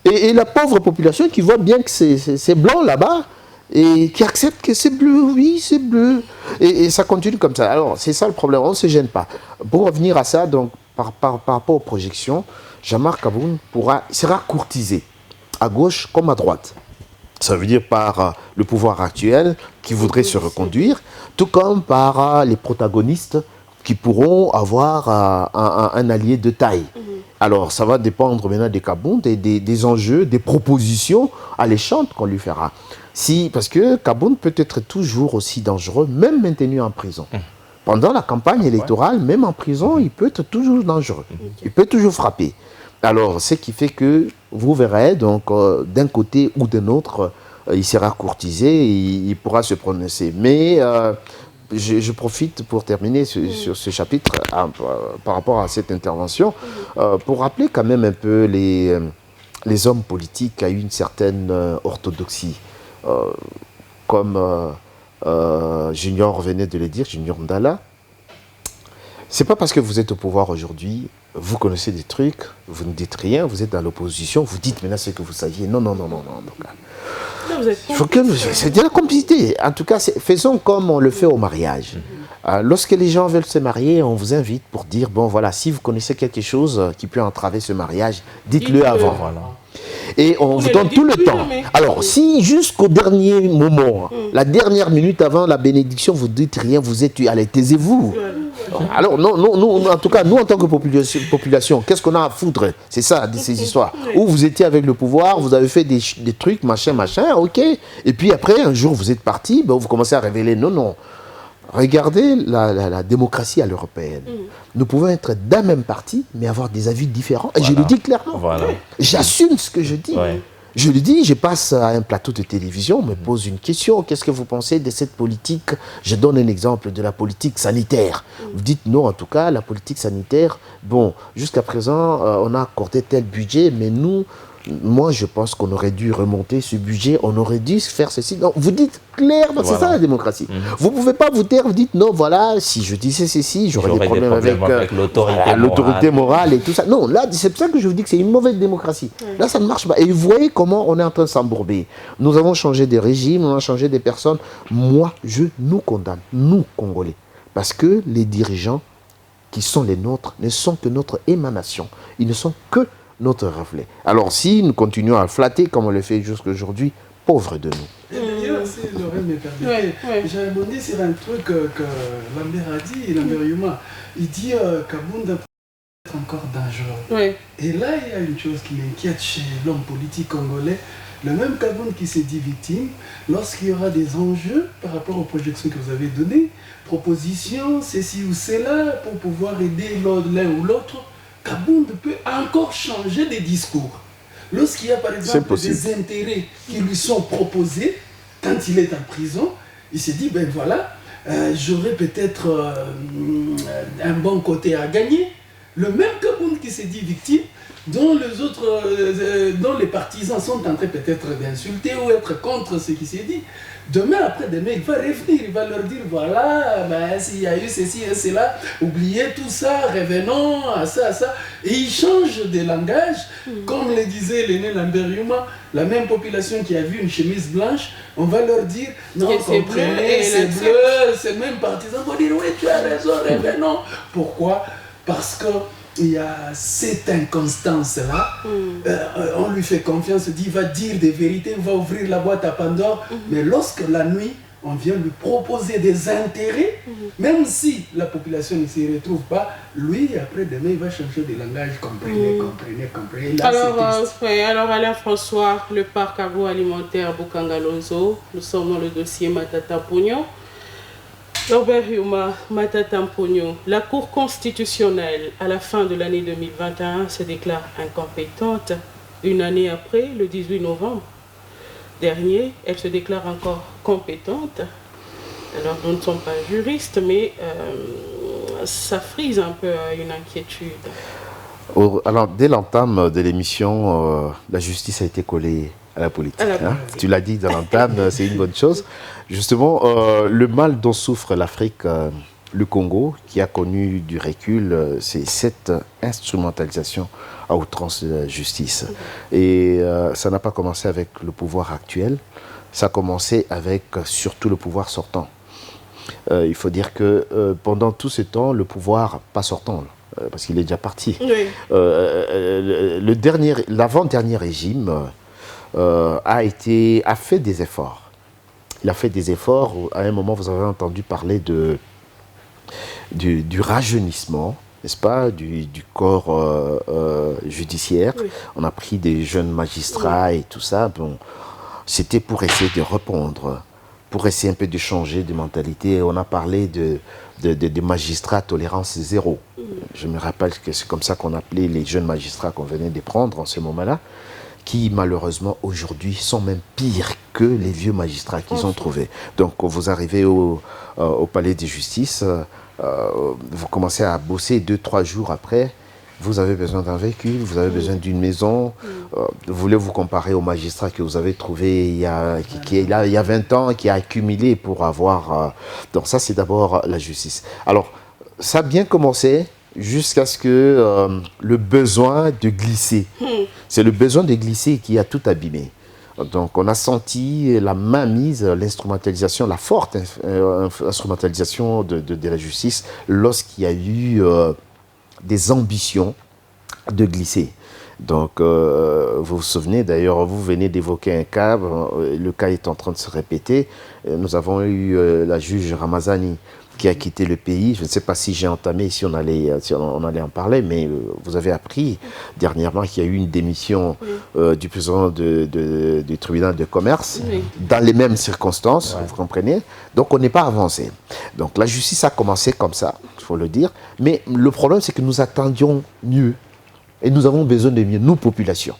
Et la pauvre population qui voit bien que c'est blanc là-bas et qui accepte que c'est bleu, oui, c'est bleu. Et ça continue comme ça. Alors, c'est ça le problème, on ne se gêne pas. Pour revenir à ça, donc, par rapport aux projections, Jean-Marc Kabound sera courtisé, à gauche comme à droite. Ça veut dire par le pouvoir actuel qui voudrait se reconduire, tout comme par les protagonistes qui pourront avoir un allié de taille. Alors, ça va dépendre maintenant des Kabound et des enjeux, des propositions alléchantes qu'on lui fera. Parce que Kabound peut être toujours aussi dangereux, même maintenu en prison. Pendant la campagne électorale, même en prison, il peut être toujours dangereux. Il peut toujours frapper. Alors, ce qui fait que vous verrez, donc, d'un côté ou d'un autre, il sera courtisé, il pourra se prononcer. Mais je profite pour terminer sur ce chapitre par rapport à cette intervention, pour rappeler quand même un peu les hommes politiques à une certaine orthodoxie. Comme Junior venait de le dire, Junior Ndala, c'est pas parce que vous êtes au pouvoir aujourd'hui, vous connaissez des trucs, vous ne dites rien, vous êtes dans l'opposition, vous dites maintenant ce que vous saviez. Non. C'est de la complicité. En tout cas, faisons comme on le fait au mariage. Lorsque les gens veulent se marier, on vous invite pour dire, bon voilà, si vous connaissez quelque chose qui peut entraver ce mariage, dites-le avant. Voilà. Et on vous donne tout le temps. Alors, si jusqu'au dernier moment, la dernière minute avant la bénédiction, vous dites rien, vous êtes, allez, taisez-vous. Alors, non, en tout cas, nous, en tant que population, qu'est-ce qu'on a à foutre? C'est ça, ces histoires. Où vous étiez avec le pouvoir, vous avez fait des trucs, machin, ok. Et puis après, un jour, vous êtes parti, ben, vous commencez à révéler, non. Regardez la démocratie à l'européenne. Nous pouvons être d'un même parti, mais avoir des avis différents. Et je le dis clairement. Voilà. J'assume ce que je dis. Ouais. Je le dis, je passe à un plateau de télévision, on me pose une question. Qu'est-ce que vous pensez de cette politique? Je donne un exemple de la politique sanitaire. Vous dites non, en tout cas, la politique sanitaire, bon, jusqu'à présent, on a accordé tel budget, mais moi, je pense qu'on aurait dû remonter ce budget, on aurait dû faire ceci. Non, vous dites clairement, c'est ça la démocratie. Vous ne pouvez pas vous taire, vous dites non, voilà, si je disais ceci, j'aurais des problèmes avec l'autorité morale et tout ça. Non, là, c'est pour ça que je vous dis que c'est une mauvaise démocratie. Là, ça ne marche pas. Et vous voyez comment on est en train de s'embourber. Nous avons changé des régimes, on a changé des personnes. Moi, je nous condamne, nous, Congolais. Parce que les dirigeants qui sont les nôtres ne sont que notre émanation. Ils ne sont que notre reflet. Alors, si nous continuons à flatter comme on le fait jusqu'à aujourd'hui, pauvre de nous. Et d'ailleurs, si Lorraine me permettait, j'ai rebondi sur un truc que Lambert a dit, Lambert Yuma. Il dit Kabound peut être encore dangereux. Et là, il y a une chose qui m'inquiète chez l'homme politique congolais. Le même Kabound qui s'est dit victime, lorsqu'il y aura des enjeux par rapport aux projections que vous avez données, propositions, ceci ou cela, pour pouvoir aider l'un ou l'autre, Kabound peut encore changer de discours. Lorsqu'il y a par exemple des intérêts qui lui sont proposés, quand il est en prison, il se dit, ben voilà, j'aurais peut-être un bon côté à gagner. Le même Kabound qui s'est dit victime dont dont les partisans sont en train peut-être d'insulter ou être contre ce qui s'est dit. Demain, après-demain, il va revenir, il va leur dire, voilà, ben, s'il y a eu ceci et cela, oubliez tout ça, revenons à ça, à ça. Et ils changent de langage, comme le disait l'aîné Lambert Yuma, la même population qui a vu une chemise blanche, on va leur dire, non, comprenez, c'est bleu, c'est le même partisan, on va dire, oui, tu as raison, revenons. Pourquoi? Parce que il y a cette inconstance-là, on lui fait confiance, il dit, il va dire des vérités, il va ouvrir la boîte à Pandore, mais lorsque la nuit, on vient lui proposer des intérêts, même si la population ne s'y retrouve pas, lui, après-demain, il va changer de langage, comprenez. Alors Alain François, le parc agroalimentaire Bukangalozo, nous sommes dans le dossier Matata Pogno. Norbert Yuma, Matata Pogno, la Cour constitutionnelle, à la fin de l'année 2021, se déclare incompétente. Une année après, le 18 novembre dernier, elle se déclare encore compétente. Alors, nous ne sommes pas juristes, mais ça frise un peu une inquiétude. Alors, dès l'entame de l'émission, la justice a été collée à la politique. Tu l'as dit dans l'entame, c'est une bonne chose. Justement, le mal dont souffre l'Afrique, le Congo, qui a connu du recul, c'est cette instrumentalisation à outrance de la justice. Et ça n'a pas commencé avec le pouvoir actuel, ça a commencé avec surtout le pouvoir sortant. Il faut dire que pendant tout ce temps, le pouvoir, pas sortant, parce qu'il est déjà parti, l'avant-dernier régime a fait des efforts. Il a fait des efforts. À un moment, vous avez entendu parler du rajeunissement, n'est-ce pas, du corps judiciaire. Oui. On a pris des jeunes magistrats et tout ça. Bon, c'était pour essayer de répondre, pour essayer un peu de changer de mentalité. On a parlé de magistrats tolérance zéro. Je me rappelle que c'est comme ça qu'on appelait les jeunes magistrats qu'on venait de prendre en ce moment-là, qui malheureusement aujourd'hui sont même pires que les vieux magistrats qu'ils ont trouvés. Donc vous arrivez au palais de justice, vous commencez à bosser 2-3 jours après, vous avez besoin d'un véhicule, vous avez besoin d'une maison, vous voulez vous comparer au magistrat que vous avez trouvé il y a 20 ans, qui a accumulé pour avoir... donc ça c'est d'abord la justice. Alors ça a bien commencé, jusqu'à ce que le besoin de glisser, c'est le besoin de glisser qui a tout abîmé. Donc on a senti la mainmise, l'instrumentalisation, la forte instrumentalisation de la justice lorsqu'il y a eu des ambitions de glisser. Donc vous vous souvenez d'ailleurs, vous venez d'évoquer un cas, le cas est en train de se répéter. Nous avons eu la juge Ramazani qui a quitté le pays. Je ne sais pas si j'ai entamé, si on allait en parler, mais vous avez appris dernièrement qu'il y a eu une démission du président du tribunal de commerce, dans les mêmes circonstances, vous comprenez. Donc on n'est pas avancé. Donc la justice a commencé comme ça, il faut le dire, mais le problème c'est que nous attendions mieux, et nous avons besoin de mieux, nous, population.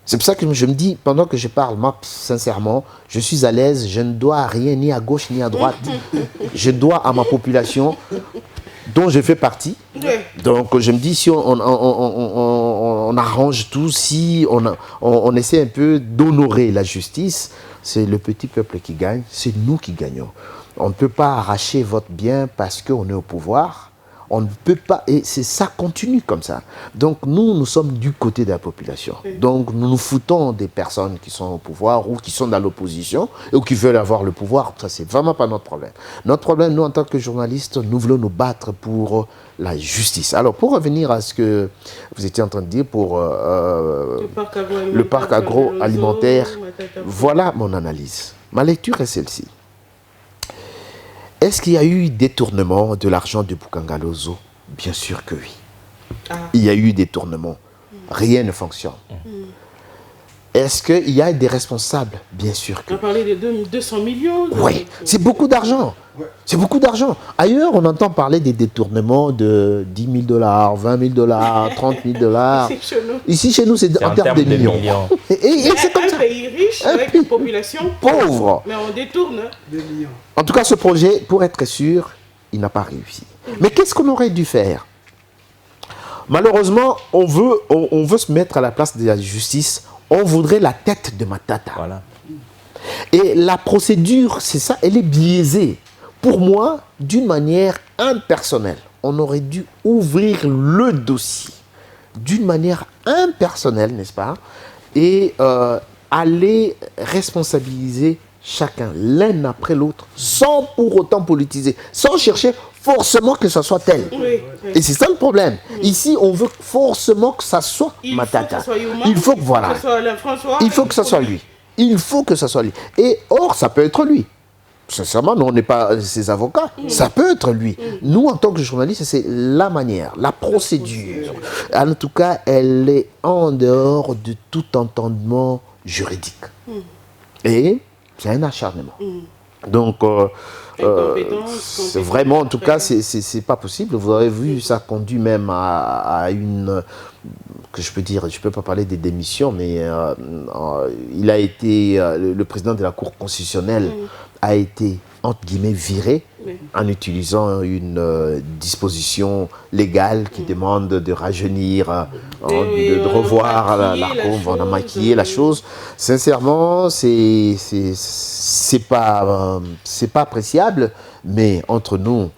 C'est pour ça que je me dis, pendant que je parle, moi, sincèrement, je suis à l'aise, je ne dois à rien, ni à gauche, ni à droite. Je dois à ma population, dont je fais partie. Donc, je me dis, si on arrange tout, si on essaie un peu d'honorer la justice, c'est le petit peuple qui gagne, c'est nous qui gagnons. On ne peut pas arracher votre bien parce qu'on est au pouvoir. On ne peut pas, et ça continue comme ça. Donc nous sommes du côté de la population. Donc nous nous foutons des personnes qui sont au pouvoir ou qui sont dans l'opposition ou qui veulent avoir le pouvoir. Ça, c'est vraiment pas notre problème. Notre problème, nous, en tant que journalistes, nous voulons nous battre pour la justice. Alors, pour revenir à ce que vous étiez en train de dire pour le parc agroalimentaire, voilà mon analyse. Ma lecture est celle-ci. Est-ce qu'il y a eu détournement de l'argent de Bukangalozo? Bien sûr que oui. Il y a eu détournement. Rien ne fonctionne. Est-ce qu'il y a des responsables? Bien sûr que oui. On a parlé de 200 millions. Oui, c'est beaucoup d'argent. C'est beaucoup d'argent. Ailleurs, on entend parler des détournements de 10 000 $, 20 000 $, 30 000 $. Ici, chez nous, c'est en termes de millions. Et c'est comme ça. Un pays riche avec une population pauvre. Mais on détourne des millions. En tout cas, ce projet, pour être sûr, il n'a pas réussi. Mais qu'est-ce qu'on aurait dû faire? Malheureusement, on veut se mettre à la place de la justice. On voudrait la tête de Matata. Voilà. Et la procédure, c'est ça, elle est biaisée. Pour moi, d'une manière impersonnelle, on aurait dû ouvrir le dossier d'une manière impersonnelle, n'est-ce pas? Et aller responsabiliser chacun, l'un après l'autre, sans pour autant politiser, sans chercher forcément que ce soit tel. Oui. Et c'est ça le problème. Ici, on veut forcément que ça soit Matata. Il faut que, voilà. Il faut que ça soit lui. Il faut que ça soit lui. Et or, ça peut être lui. Sincèrement, nous, on n'est pas ses avocats. Ça peut être lui. Nous, en tant que journalistes, c'est la manière, la procédure. En tout cas, elle est en dehors de tout entendement juridique. Et c'est un acharnement. Donc, c'est vraiment, en tout cas, c'est pas possible. Vous avez vu, ça conduit même à une... que je peux dire, je ne peux pas parler des démissions, mais il a été, le président de la Cour constitutionnelle a été, entre guillemets, viré en utilisant une disposition légale qui demande de rajeunir, de revoir la Cour, on a maquillé la chose. Sincèrement, c'est pas appréciable, mais entre nous,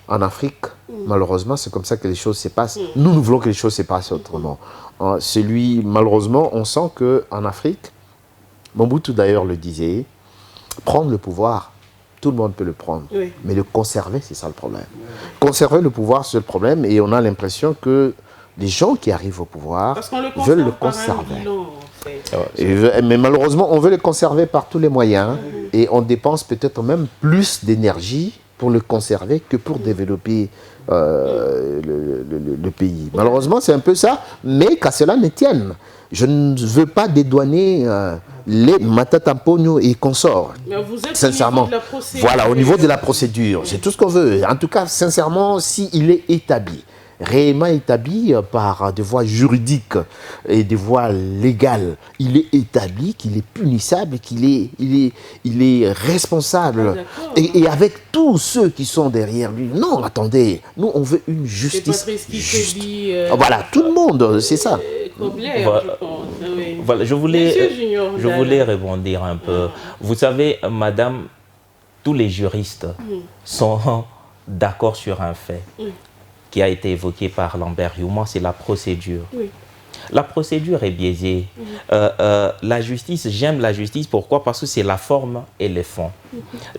en Afrique, malheureusement, c'est comme ça que les choses se passent. Nous voulons que les choses se passent autrement. Malheureusement, on sent qu'en Afrique, Mobutu d'ailleurs le disait, prendre le pouvoir, tout le monde peut le prendre. Oui. Mais le conserver, c'est ça le problème. Conserver le pouvoir, c'est le problème. Et on a l'impression que les gens qui arrivent au pouvoir veulent le conserver. Mais malheureusement, on veut le conserver par tous les moyens. Et on dépense peut-être même plus d'énergie pour le conserver que pour développer le pays. Malheureusement, c'est un peu ça, mais qu'à cela ne tienne. Je ne veux pas dédouaner les Matata Ponyo et consorts. Mais vous êtes sincèrement, au niveau de la procédure. Voilà, au niveau de la procédure. C'est tout ce qu'on veut. En tout cas, sincèrement, s'il est établi, réellement établi par des voies juridiques et des voies légales, il est établi qu'il est punissable, qu'il est responsable. Et avec tous ceux qui sont derrière lui. Non, attendez, nous on veut une justice juste. Voilà, tout le monde, c'est ça. Kobler, voilà. Je pense. Oui. Voilà, je voulais rebondir un peu. Vous savez, madame, tous les juristes sont d'accord sur un fait qui a été évoqué par Lambert Youmans, c'est la procédure. Oui. La procédure est biaisée. La justice, j'aime la justice, pourquoi? Parce que c'est la forme et le fond.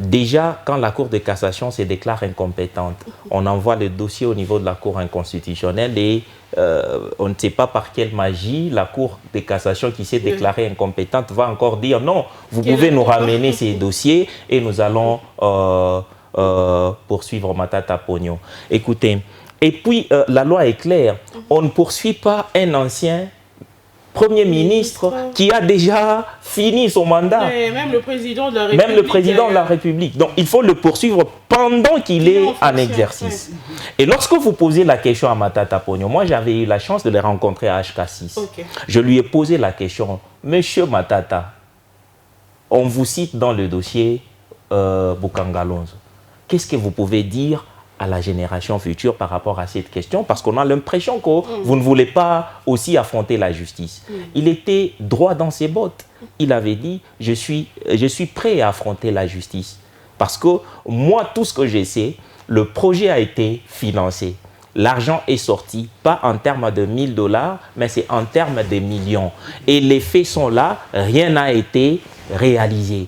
Déjà, quand la Cour de cassation se déclare incompétente, on envoie le dossier au niveau de la Cour inconstitutionnelle et on ne sait pas par quelle magie la Cour de cassation qui s'est déclarée incompétente va encore dire non, vous pouvez nous ramener ces dossiers et nous allons poursuivre Matata Ponyo. Écoutez, et puis, la loi est claire. On ne poursuit pas un ancien Premier ministre qui a déjà fini son mandat. Mais même le président de la République. Même le président de la République. Donc, il faut le poursuivre pendant qu'il est en exercice. Et lorsque vous posez la question à Matata Ponyo, moi, j'avais eu la chance de le rencontrer à HK6. Je lui ai posé la question, Monsieur Matata, on vous cite dans le dossier Bukangalonzo. Qu'est-ce que vous pouvez dire à la génération future par rapport à cette question, parce qu'on a l'impression que vous ne voulez pas aussi affronter la justice. Il était droit dans ses bottes. Il avait dit, je suis prêt à affronter la justice. Parce que moi, tout ce que je sais, le projet a été financé. L'argent est sorti, pas en termes de 1000 $, mais c'est en termes de millions. Et les faits sont là, rien n'a été réalisé.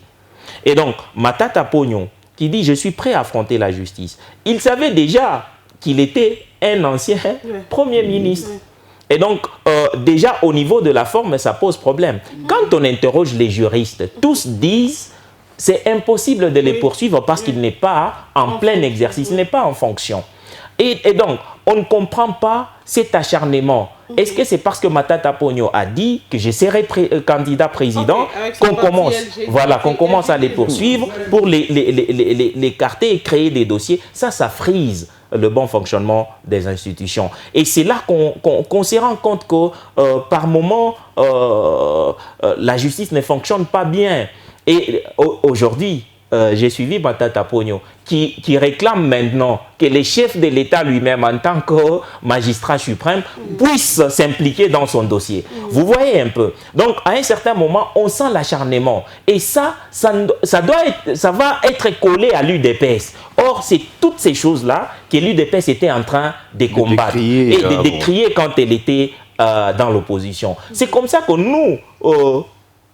Et donc, Matata Ponyo, qui dit « je suis prêt à affronter la justice ». Il savait déjà qu'il était un ancien Premier ministre. Et donc, déjà au niveau de la forme, ça pose problème. Quand on interroge les juristes, tous disent « c'est impossible de les poursuivre parce qu'il n'est pas en plein exercice, il n'est pas en fonction ». Et donc, on ne comprend pas cet acharnement. Est-ce que c'est parce que Matata Ponyo a dit que je serai candidat président qu'on commence à les poursuivre pour l'écarter et créer des dossiers? Ça frise le bon fonctionnement des institutions. Et c'est là qu'on se rend compte que par moment, la justice ne fonctionne pas bien. Et aujourd'hui, j'ai suivi Matata Ponyo, qui réclame maintenant que les chefs de l'État lui-même, en tant que magistrat suprême, puissent s'impliquer dans son dossier. Vous voyez un peu. Donc, à un certain moment, on sent l'acharnement. Et ça va être collé à l'UDPS. Or, c'est toutes ces choses-là que l'UDPS était en train de combattre et de décrier quand elle était dans l'opposition. C'est comme ça que nous...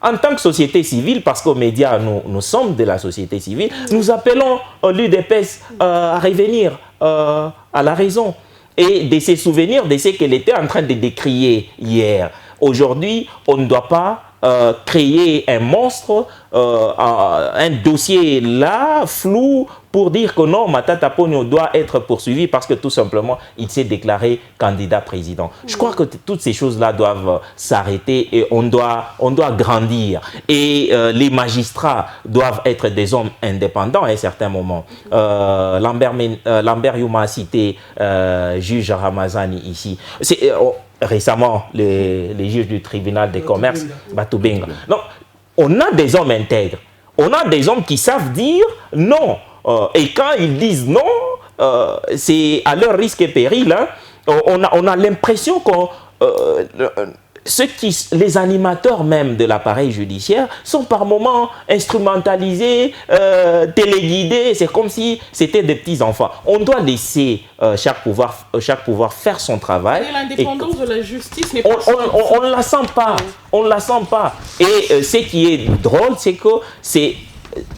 en tant que société civile, parce qu'aux médias, nous sommes de la société civile, nous appelons l'UDPS à revenir à la raison et de se souvenir de ce qu'elle était en train de décrier hier. Aujourd'hui, on ne doit pas créer un monstre, un dossier là, flou, pour dire que non, Matata Ponyo doit être poursuivi parce que tout simplement, il s'est déclaré candidat président. Je crois que toutes ces choses-là doivent s'arrêter et on doit grandir. Et les magistrats doivent être des hommes indépendants à un certain moment. Lambert Youma a cité juge Ramazani ici. Récemment, les juges du tribunal de commerce, Batubenga. Donc, on a des hommes intègres. On a des hommes qui savent dire non. Et quand ils disent non, c'est à leur risque et péril. Hein. On a l'impression que les animateurs même de l'appareil judiciaire sont par moments instrumentalisés, téléguidés. C'est comme si c'était des petits-enfants. On doit laisser chaque pouvoir faire son travail. Et l'indépendance de la justice n'est pas... On ne la sent pas. On ne la sent pas. Et ce qui est drôle, c'est que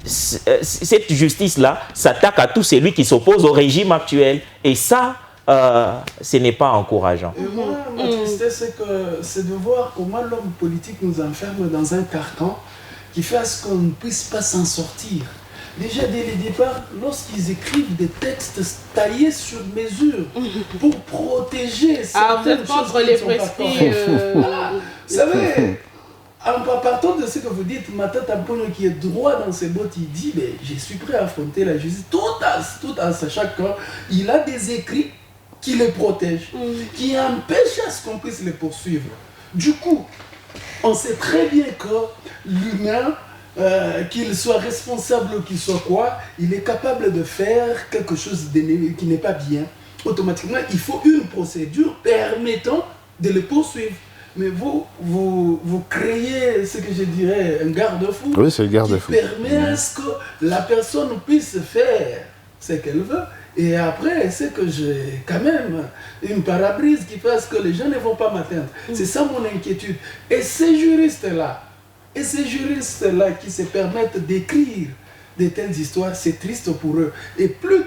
cette justice-là s'attaque à tout celui qui s'oppose au régime actuel. Et ça, ce n'est pas encourageant. Et moi, ma tristesse, c'est de voir comment l'homme politique nous enferme dans un carcan qui fait à ce qu'on ne puisse pas s'en sortir. Déjà, dès le départ, lorsqu'ils écrivent des textes taillés sur mesure pour protéger certaines choses contre les prescrits. Voilà. Vous savez, en partant de ce que vous dites, Matata Ponyo qui est droit dans ses bottes, il dit mais je suis prêt à affronter la justice tout en sachant qu'il a des écrits qui les protègent, qui empêchent à ce qu'on puisse les poursuivre. Du coup, on sait très bien que l'humain, qu'il soit responsable ou qu'il soit quoi, il est capable de faire quelque chose qui n'est pas bien. Automatiquement, il faut une procédure permettant de le poursuivre. Mais vous créez ce que je dirais un garde-fou, oui, c'est le garde-fou, qui permet à ce que la personne puisse faire ce qu'elle veut. Et après, c'est que j'ai quand même une parabrise qui fait ce que les gens ne vont pas m'atteindre. C'est ça mon inquiétude. Et ces juristes-là qui se permettent d'écrire de telles histoires, c'est triste pour eux. Et plus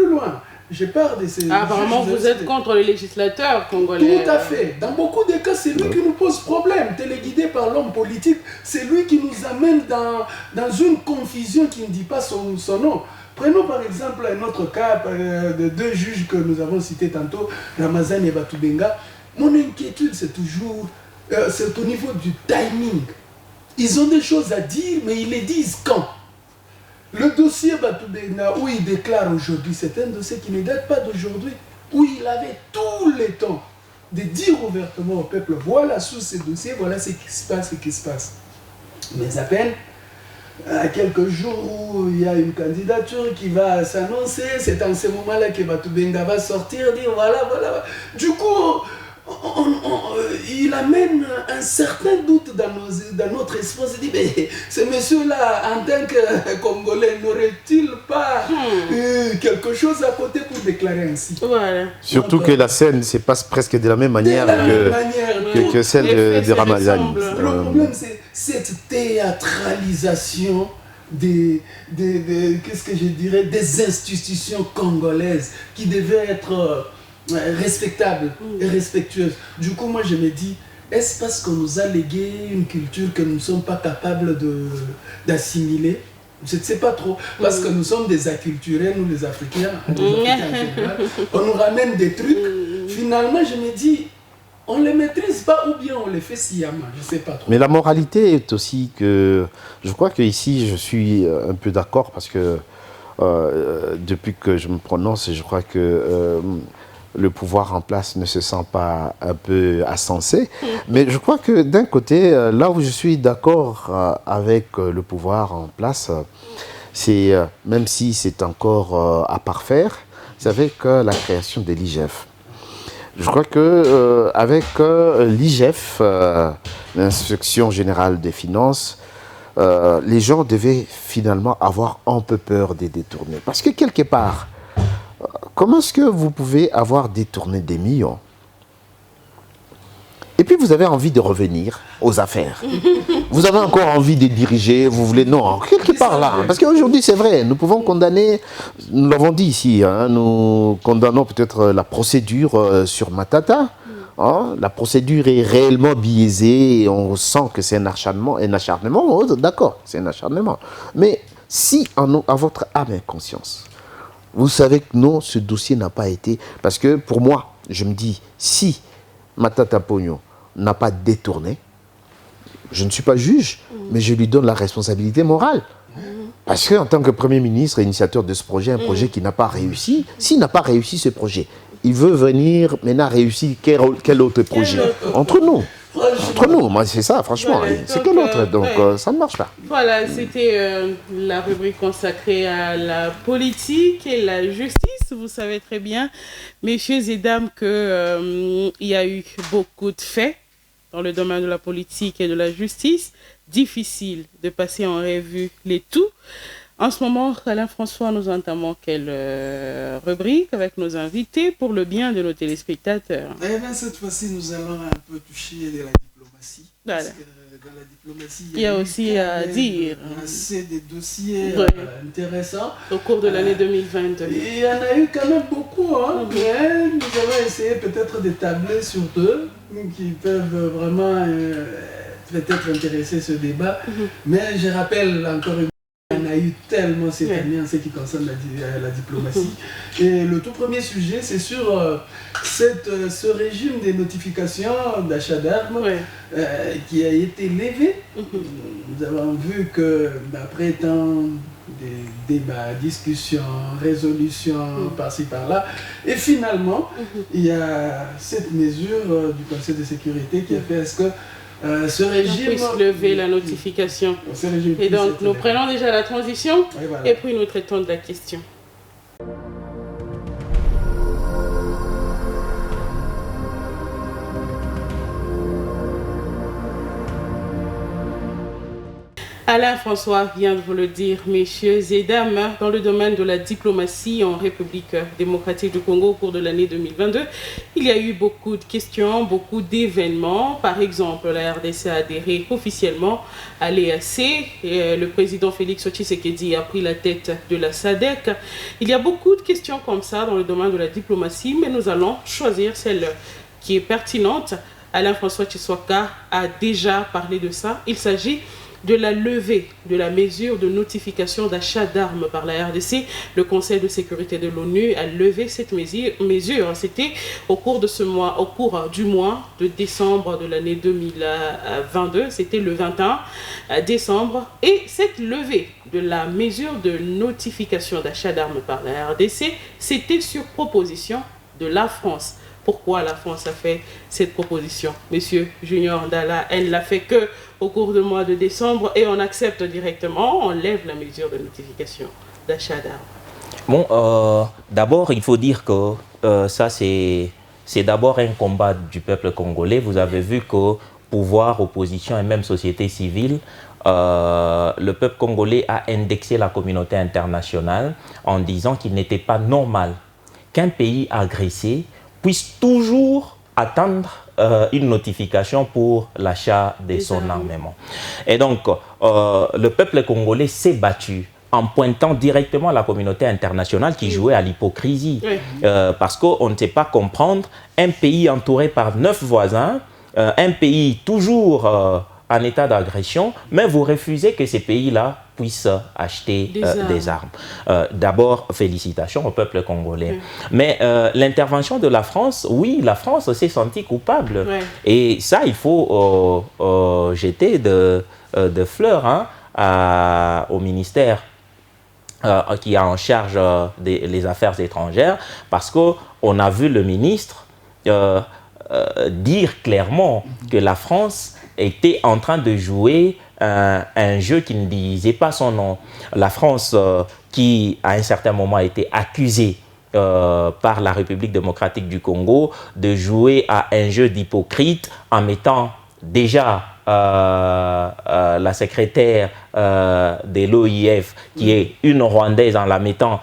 loin, je parle de ces... Apparemment, vous êtes contre les législateurs congolais. Tout à fait. Dans beaucoup de cas, c'est lui qui nous pose problème. Téléguidé par l'homme politique, c'est lui qui nous amène dans une confusion qui ne dit pas son nom. Prenons par exemple un autre cas de deux juges que nous avons cités tantôt, Ramazani et Batubenga. Mon inquiétude, c'est toujours c'est au niveau du timing. Ils ont des choses à dire, mais ils les disent quand? Le dossier Batubenga, où il déclare aujourd'hui, c'est un dossier qui ne date pas d'aujourd'hui, où il avait tout le temps de dire ouvertement au peuple, voilà sous ces dossiers, voilà ce qui se passe. Mais à peine, à quelques jours où il y a une candidature qui va s'annoncer, c'est en ce moment-là que Batubenga va sortir, dire voilà. Du coup, il amène un certain doute dans notre esprit. Il dit, mais ce monsieur-là, en tant que Congolais, n'aurait-il pas eu quelque chose à côté pour déclarer ainsi? Voilà. Surtout donc, que la scène se passe presque de la même manière que celle de Ramazani. Le problème, c'est cette théâtralisation qu'est-ce que je dirais, des institutions congolaises qui devaient être respectables et respectueuses. Du coup, moi, je me dis, est-ce parce qu'on nous a légué une culture que nous ne sommes pas capables d'assimiler? Je ne sais pas trop, parce que nous sommes des acculturés, nous les Africains, en général. On nous ramène des trucs. Finalement, je me dis, on ne les maîtrise pas ou bien on les fait sciemment, je ne sais pas trop. Mais la moralité est aussi que... Je crois qu'ici, je suis un peu d'accord parce que depuis que je me prononce, je crois que le pouvoir en place ne se sent pas un peu insensé. Mais je crois que d'un côté, là où je suis d'accord avec le pouvoir en place, c'est, même si c'est encore à parfaire, c'est avec la création de l'IGF. Je crois que avec l'IGF, l'Inspection générale des finances, les gens devaient finalement avoir un peu peur des détournés. Parce que quelque part, comment est-ce que vous pouvez avoir détourné des millions et puis vous avez envie de revenir aux affaires. Vous avez encore envie de diriger, vous voulez... Non, quelque part là. Parce qu'aujourd'hui, c'est vrai, nous pouvons condamner, nous l'avons dit ici, hein, nous condamnons peut-être la procédure sur Matata. Hein, la procédure est réellement biaisée et on sent que c'est un acharnement. Oh, d'accord, c'est un acharnement. Mais si, à votre âme et conscience, vous savez que non, ce dossier n'a pas été... Parce que pour moi, je me dis, si Matata Pogno n'a pas détourné, je ne suis pas juge, mais je lui donne la responsabilité morale. Parce qu'en tant que Premier ministre et initiateur de ce projet, un projet qui n'a pas réussi, s'il n'a pas réussi ce projet, il veut venir maintenant réussir quel autre projet entre nous. Entre nous, moi c'est ça, franchement. Voilà, c'est quel autre? Donc ça ne marche pas. Voilà, c'était la rubrique consacrée à la politique et la justice. Vous savez très bien, messieurs et dames, qu'il y a eu beaucoup de faits dans le domaine de la politique et de la justice. Difficile de passer en revue les tout. En ce moment, Alain François, nous entamons quelle rubrique avec nos invités pour le bien de nos téléspectateurs? Eh bien, cette fois-ci, nous allons un peu toucher de la diplomatie. Voilà. Parce que dans la diplomatie, il y a aussi à dire. Assez des dossiers intéressants. Au cours de l'année 2022. Il y en a eu quand même beaucoup, hein, mais nous allons essayer peut-être de tabler sur deux qui peuvent vraiment peut-être intéresser ce débat. Mais je rappelle encore une fois, il y en a eu tellement cette année en ce qui concerne la diplomatie. Et le tout premier sujet, c'est sur ce régime des notifications d'achat d'armes qui a été levé. Nous avons vu que, après tant des débats, discussions, résolutions par-ci par-là, et finalement, il y a cette mesure du Conseil de sécurité qui a fait est-ce que ce régime puisse lever la notification. Et donc, nous prenons déjà la transition et puis nous traitons de la question. Alain François vient de vous le dire, messieurs et dames, dans le domaine de la diplomatie en République démocratique du Congo au cours de l'année 2022, il y a eu beaucoup de questions, beaucoup d'événements. Par exemple, la RDC a adhéré officiellement à l'EAC et le président Félix Tshisekedi a pris la tête de la SADC. Il y a beaucoup de questions comme ça dans le domaine de la diplomatie, mais nous allons choisir celle qui est pertinente. Alain François Tshiswaka a déjà parlé de ça. Il s'agit de la levée de la mesure de notification d'achat d'armes par la RDC. Le Conseil de sécurité de l'ONU a levé cette mesure. C'était au cours de ce mois, au cours du mois de décembre de l'année 2022. C'était le 21 décembre. Et cette levée de la mesure de notification d'achat d'armes par la RDC, c'était sur proposition de la France. Pourquoi la France a fait cette proposition? Monsieur Junior Ndala, elle l'a fait que au cours du mois de décembre et on accepte directement, on lève la mesure de notification d'achat d'armes. Bon, d'abord, il faut dire que ça, c'est d'abord un combat du peuple congolais. Vous avez vu que pouvoir, opposition et même société civile, le peuple congolais a indexé la communauté internationale en disant qu'il n'était pas normal qu'un pays agressé puisse toujours attendre une notification pour l'achat de son armement. Et donc, le peuple congolais s'est battu en pointant directement la communauté internationale qui jouait à l'hypocrisie. Parce qu'on ne sait pas comprendre un pays entouré par 9 voisins, un pays toujours en état d'agression, mais vous refusez que ces pays-là puissent acheter des armes. D'abord, félicitations au peuple congolais. Mais l'intervention de la France, oui, la France s'est sentie coupable. Et ça, il faut jeter de fleurs au ministère qui est en charge des affaires étrangères, parce qu'on a vu le ministre dire clairement que la France était en train de jouer un jeu qui ne disait pas son nom. La France, qui à un certain moment a été accusée par la République démocratique du Congo de jouer à un jeu d'hypocrite en mettant déjà la secrétaire de l'OIF, qui est une Rwandaise, en la mettant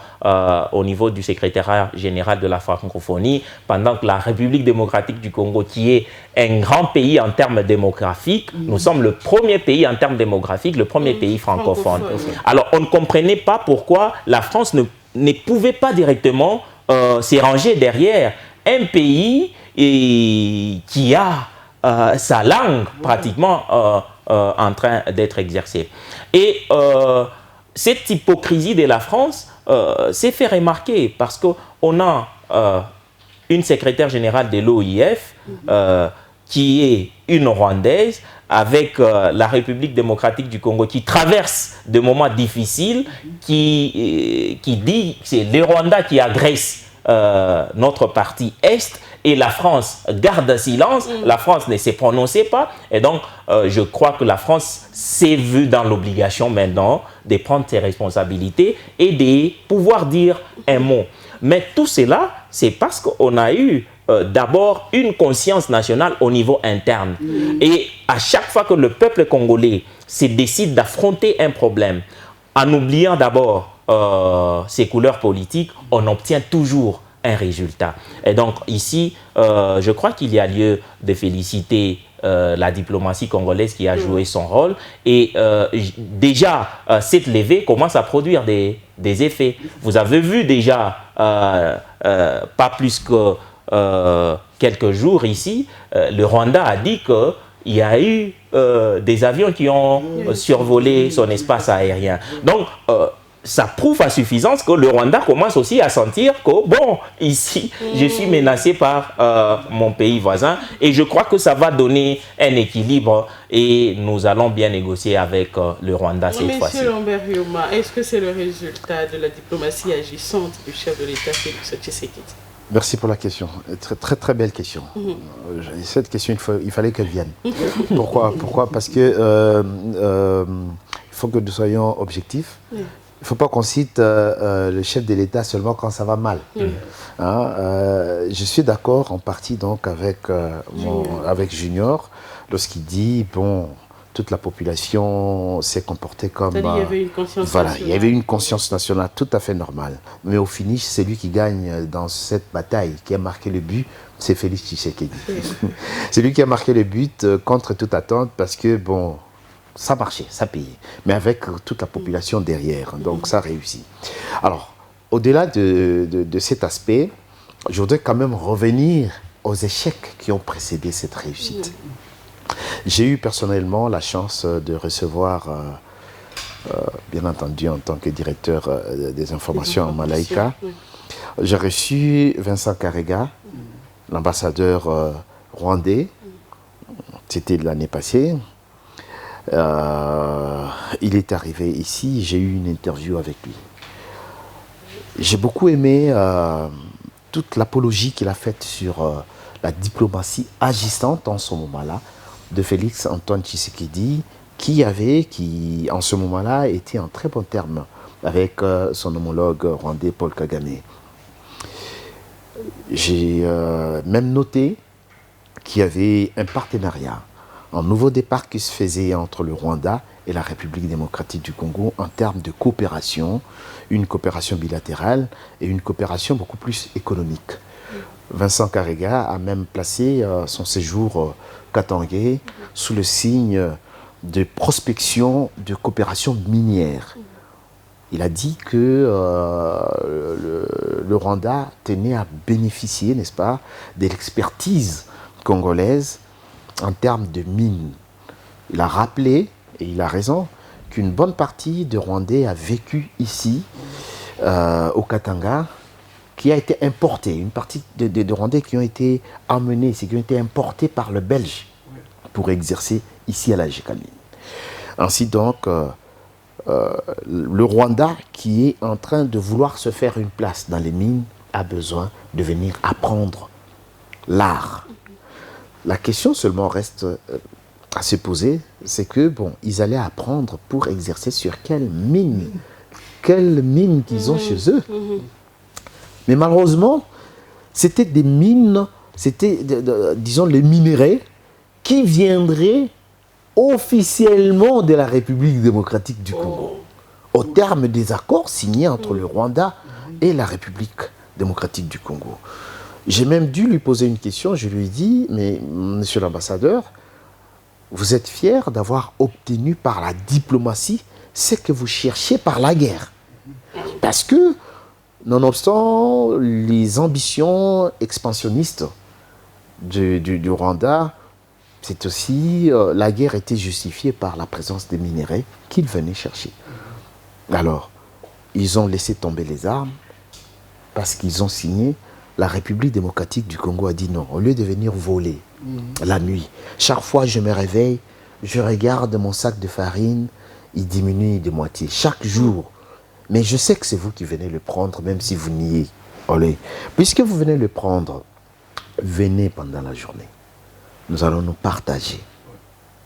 au niveau du secrétariat général de la francophonie, pendant que la République démocratique du Congo, qui est un grand pays en termes démographiques, nous sommes le premier pays en termes démographiques, le premier pays francophone. Alors, on ne comprenait pas pourquoi la France ne pouvait pas directement s'éranger derrière un pays qui a sa langue pratiquement en train d'être exercée. Et cette hypocrisie de la France s'est fait remarquer parce qu'on a une secrétaire générale de l'OIF qui est une Rwandaise, avec la République démocratique du Congo qui traverse des moments difficiles, qui dit que c'est le Rwanda qui agresse notre partie Est, et la France garde silence, la France ne s'est prononcée pas, et donc je crois que la France s'est vue dans l'obligation maintenant de prendre ses responsabilités et de pouvoir dire un mot. Mais tout cela, c'est parce qu'on a eu d'abord une conscience nationale au niveau interne. Et à chaque fois que le peuple congolais se décide d'affronter un problème, en oubliant d'abord ses couleurs politiques, on obtient toujours un résultat. Et donc ici, je crois qu'il y a lieu de féliciter la diplomatie congolaise qui a joué son rôle. Et déjà, cette levée commence à produire des effets. Vous avez vu déjà, pas plus que quelques jours ici, le Rwanda a dit qu'il y a eu des avions qui ont survolé son espace aérien. Donc, ça prouve à suffisance que le Rwanda commence aussi à sentir que, bon, ici, je suis menacé par mon pays voisin, et je crois que ça va donner un équilibre et nous allons bien négocier avec le Rwanda cette fois-ci. Monsieur Lambert Wioma, est-ce que c'est le résultat de la diplomatie agissante du chef de l'État, Félix Tshisekedi? Merci pour la question. Très, très belle question. Cette question, il fallait qu'elle vienne. Pourquoi? Parce que il faut que nous soyons objectifs. Il ne faut pas qu'on cite le chef de l'État seulement quand ça va mal. Je suis d'accord en partie donc avec Junior lorsqu'il dit, bon, toute la population s'est comportée comme... il y avait une conscience nationale. Il y avait une conscience nationale tout à fait normale. Mais au finish, celui qui gagne dans cette bataille, qui a marqué le but, c'est Félix Tshisekedi. C'est lui qui a marqué le but contre toute attente parce que, bon, ça marchait, ça payait. Mais avec toute la population derrière, donc ça réussit. Alors, au-delà de cet aspect, je voudrais quand même revenir aux échecs qui ont précédé cette réussite. J'ai eu personnellement la chance de recevoir, bien entendu en tant que directeur des informations en Malaika, j'ai reçu Vincent Karega, l'ambassadeur rwandais, c'était l'année passée. Il est arrivé ici, j'ai eu une interview avec lui. J'ai beaucoup aimé toute l'apologie qu'il a faite sur la diplomatie agissante en ce moment-là de Félix Antoine Tshisekedi, qui en ce moment-là était en très bon terme avec son homologue rwandais Paul Kagame. J'ai même noté qu'il y avait un partenariat, un nouveau départ qui se faisait entre le Rwanda et la République démocratique du Congo en termes de coopération, une coopération bilatérale et une coopération beaucoup plus économique. Vincent Karega a même placé son séjour Katangé sous le signe de prospection de coopération minière. Il a dit que le Rwanda tenait à bénéficier, n'est-ce pas, de l'expertise congolaise en termes de mines. Il a rappelé, et il a raison, qu'une bonne partie de Rwandais a vécu ici, au Katanga, qui a été importé, une partie de Rwandais qui ont été emmenés, qui ont été importés par le Belge pour exercer ici à la Gécamine. Ainsi donc, le Rwanda qui est en train de vouloir se faire une place dans les mines a besoin de venir apprendre l'art. La question seulement reste à se poser, c'est que, bon, ils allaient apprendre pour exercer sur quelle mine qu'ils ont chez eux. Mais malheureusement, c'était des mines, c'était, disons, les minerais qui viendraient officiellement de la République démocratique du Congo, au terme des accords signés entre le Rwanda et la République démocratique du Congo. J'ai même dû lui poser une question, je lui ai dit, mais monsieur l'ambassadeur, vous êtes fier d'avoir obtenu par la diplomatie ce que vous cherchez par la guerre. Parce que, nonobstant les ambitions expansionnistes du Rwanda, c'est aussi, la guerre était justifiée par la présence des minéraux qu'ils venaient chercher. Alors, ils ont laissé tomber les armes parce qu'ils ont signé. La République démocratique du Congo a dit non, au lieu de venir voler la nuit. Chaque fois que je me réveille, je regarde mon sac de farine, il diminue de moitié chaque jour. Mais je sais que c'est vous qui venez le prendre, même si vous niez. Allez, puisque vous venez le prendre, venez pendant la journée. Nous allons nous partager.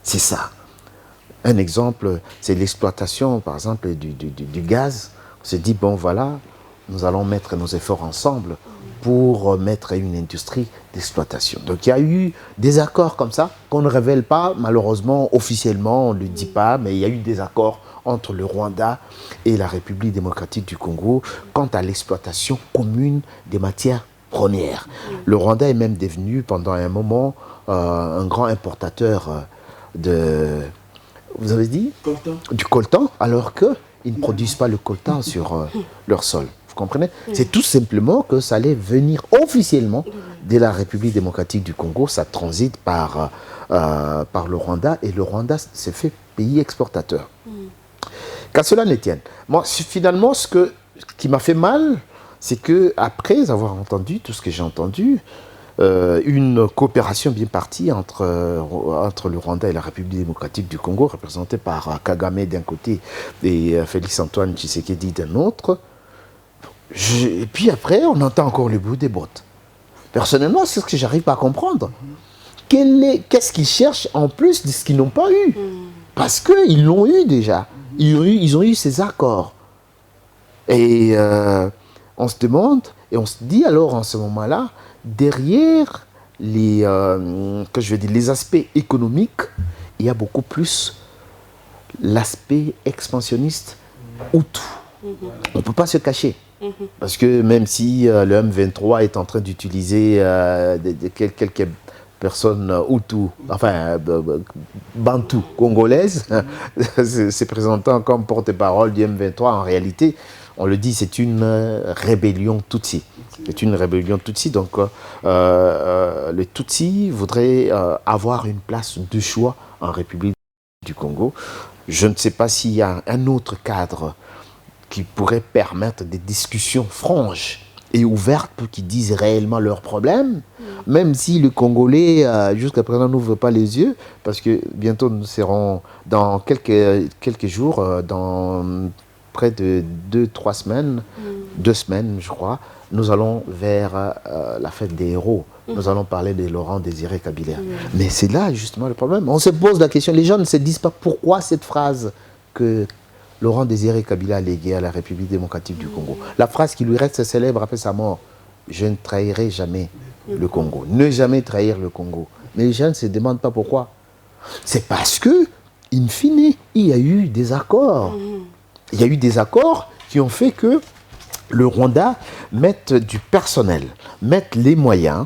C'est ça. Un exemple, c'est l'exploitation, par exemple, du gaz. On se dit, bon voilà, nous allons mettre nos efforts ensemble pour mettre une industrie d'exploitation. Donc il y a eu des accords comme ça, qu'on ne révèle pas, malheureusement, officiellement, on ne le dit pas, mais il y a eu des accords entre le Rwanda et la République démocratique du Congo quant à l'exploitation commune des matières premières. Le Rwanda est même devenu, pendant un moment, un grand importateur vous avez dit Coltan. Du coltan, alors qu'ils ne produisent pas le coltan sur leur sol. Vous comprenez? C'est tout simplement que ça allait venir officiellement de la République démocratique du Congo. Ça transite par le Rwanda et le Rwanda s'est fait pays exportateur. Qu'à cela ne tienne. Moi, finalement, ce qui m'a fait mal, c'est que après avoir entendu tout ce que j'ai entendu, une coopération bien partie entre le Rwanda et la République démocratique du Congo, représentée par Kagame d'un côté et Félix-Antoine Tshisekedi d'un autre. Et puis après, on entend encore le bout des bottes. Personnellement, c'est ce que j'arrive pas à comprendre. Qu'est-ce qu'ils cherchent en plus de ce qu'ils n'ont pas eu? Parce qu'ils l'ont eu déjà. Ils ont eu ces accords. Et on se demande, et on se dit alors en ce moment-là, derrière les aspects économiques, il y a beaucoup plus l'aspect expansionniste ou tout. On ne peut pas se cacher. Parce que même si le M23 est en train d'utiliser quelques personnes Hutus, enfin Bantu congolaises, se présentant comme porte-parole du M23, en réalité, on le dit, c'est une rébellion Tutsi. C'est une rébellion Tutsi, donc les Tutsis voudraient avoir une place de choix en République du Congo. Je ne sais pas s'il y a un autre cadre qui pourrait permettre des discussions franches et ouvertes pour qu'ils disent réellement leurs problèmes, même si le Congolais, jusqu'à présent, n'ouvre pas les yeux, parce que bientôt nous serons, dans quelques jours, dans près de 2-3 semaines, 2 semaines, je crois, nous allons vers la fête des héros. Nous allons parler de Laurent Désiré Kabila. Mais c'est là justement le problème. On se pose la question, les gens ne se disent pas pourquoi cette phrase que Laurent Désiré Kabila a léguée à la République démocratique du Congo. La phrase qui lui reste célèbre après sa mort, je ne trahirai jamais le Congo. Ne jamais trahir le Congo. Mais les gens ne se demandent pas pourquoi. C'est parce que, in fine, il y a eu des accords. Il y a eu des accords qui ont fait que le Rwanda mette du personnel, mette les moyens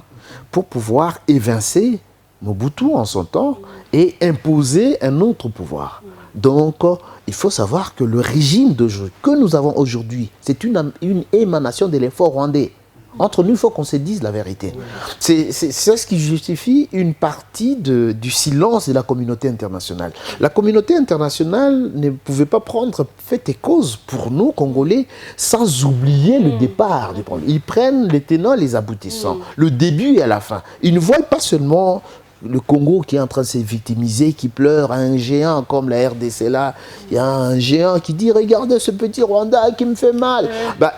pour pouvoir évincer Mobutu en son temps et imposer un autre pouvoir. Donc, il faut savoir que le régime que nous avons aujourd'hui, c'est une émanation de l'effort rwandais. Entre nous, il faut qu'on se dise la vérité. C'est ce qui justifie une partie du silence de la communauté internationale. La communauté internationale ne pouvait pas prendre fait et cause pour nous, Congolais, sans oublier le départ du problème. Ils prennent les tenants et les aboutissants, le début et la fin. Ils ne voient pas seulement le Congo qui est en train de se victimiser, qui pleure à un géant comme la RDC là. Il y a un géant qui dit « Regardez ce petit Rwanda qui me fait mal ».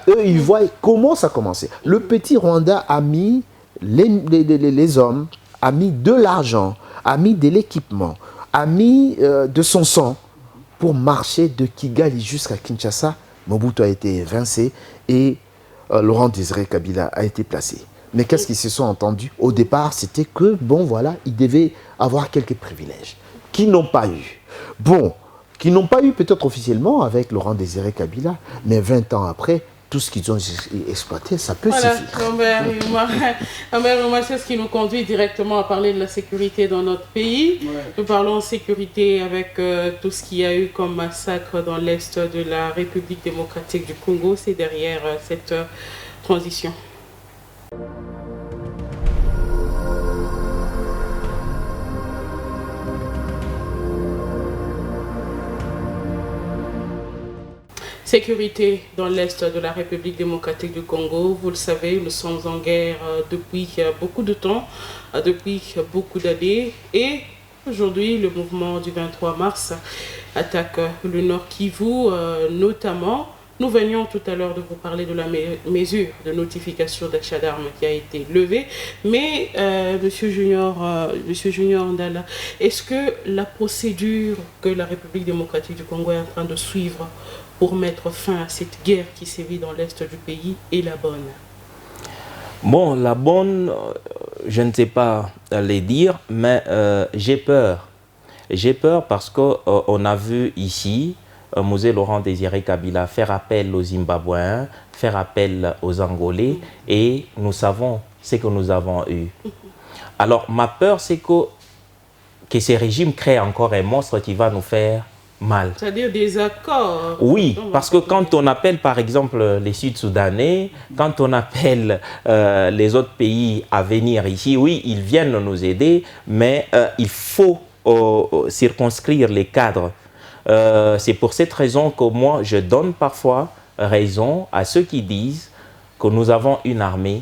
Eux, ils voient comment ça a commencé. Le petit Rwanda a mis les hommes, a mis de l'argent, a mis de l'équipement, a mis de son sang pour marcher de Kigali jusqu'à Kinshasa. Mobutu a été évincé et Laurent Désiré Kabila a été placé. Mais qu'est-ce qu'ils se sont entendus? Au départ, c'était que, bon, voilà, ils devaient avoir quelques privilèges qu'ils n'ont pas eu. Bon, qu'ils n'ont pas eu peut-être officiellement avec Laurent Désiré Kabila, mais 20 ans après, tout ce qu'ils ont exploité, ça peut suffire. Lambert, c'est ce qui nous conduit directement à parler de la sécurité dans notre pays. Ouais. Nous parlons sécurité avec tout ce qu'il y a eu comme massacre dans l'est de la République démocratique du Congo. C'est derrière cette transition. Sécurité dans l'est de la République démocratique du Congo. Vous le savez, nous sommes en guerre depuis beaucoup de temps, depuis beaucoup d'années. Et aujourd'hui, le mouvement du 23 mars attaque le Nord Kivu, notamment. Nous venions tout à l'heure de vous parler de la mesure de notification d'achat d'armes qui a été levée. Mais, Monsieur Junior Ndala, est-ce que la procédure que la République démocratique du Congo est en train de suivre pour mettre fin à cette guerre qui sévit dans l'est du pays est la bonne? Bon, la bonne, je ne sais pas les dire, mais j'ai peur. J'ai peur parce qu'on a vu ici Mosé Laurent Désiré Kabila faire appel aux Zimbabwéens, faire appel aux Angolais, et nous savons ce que nous avons eu. Alors, ma peur, c'est que ces régimes créent encore un monstre qui va nous faire mal. C'est-à-dire des accords. Oui, parce que quand on appelle par exemple les Sud-Soudanais, quand on appelle les autres pays à venir ici, oui, ils viennent nous aider, mais il faut circonscrire les cadres. C'est pour cette raison que moi, je donne parfois raison à ceux qui disent que nous avons une armée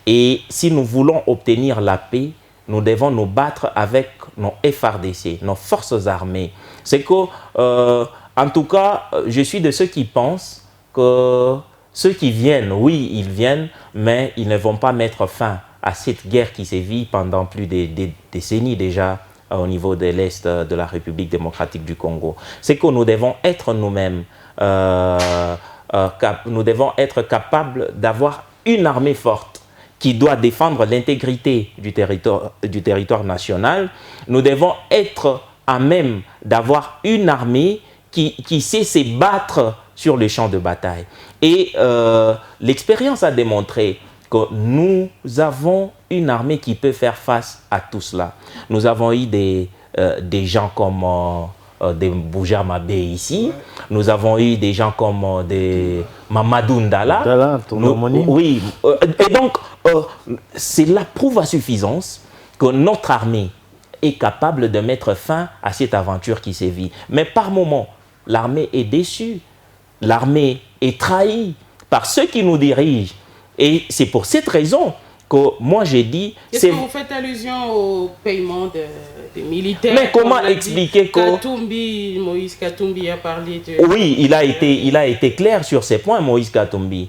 et si nous voulons obtenir la paix, nous devons nous battre avec nos FARDC, nos forces armées. C'est que, en tout cas, je suis de ceux qui pensent que ceux qui viennent, oui, ils viennent, mais ils ne vont pas mettre fin à cette guerre qui sévit pendant plus de décennies déjà au niveau de l'Est de la République démocratique du Congo. C'est que nous devons être nous-mêmes, nous devons être capables d'avoir une armée forte qui doit défendre l'intégrité du territoire national. Nous devons être à même d'avoir une armée qui sait se battre sur le champ de bataille. Et l'expérience a démontré que nous avons une armée qui peut faire face à tout cela. Nous avons eu des gens comme des Boujar Mabé ici. Nous avons eu des gens comme des Mamadou Ndala. Oui. Et donc, cela prouve à suffisance que notre armée est capable de mettre fin à cette aventure qui sévit. Mais par moments, l'armée est déçue. L'armée est trahie par ceux qui nous dirigent. Et c'est pour cette raison que moi j'ai dit... Est-ce que vous faites allusion au paiement des militaires? Mais comment expliquer que... Moïse Katumbi a parlé de... Oui, il a été clair sur ces points, Moïse Katumbi.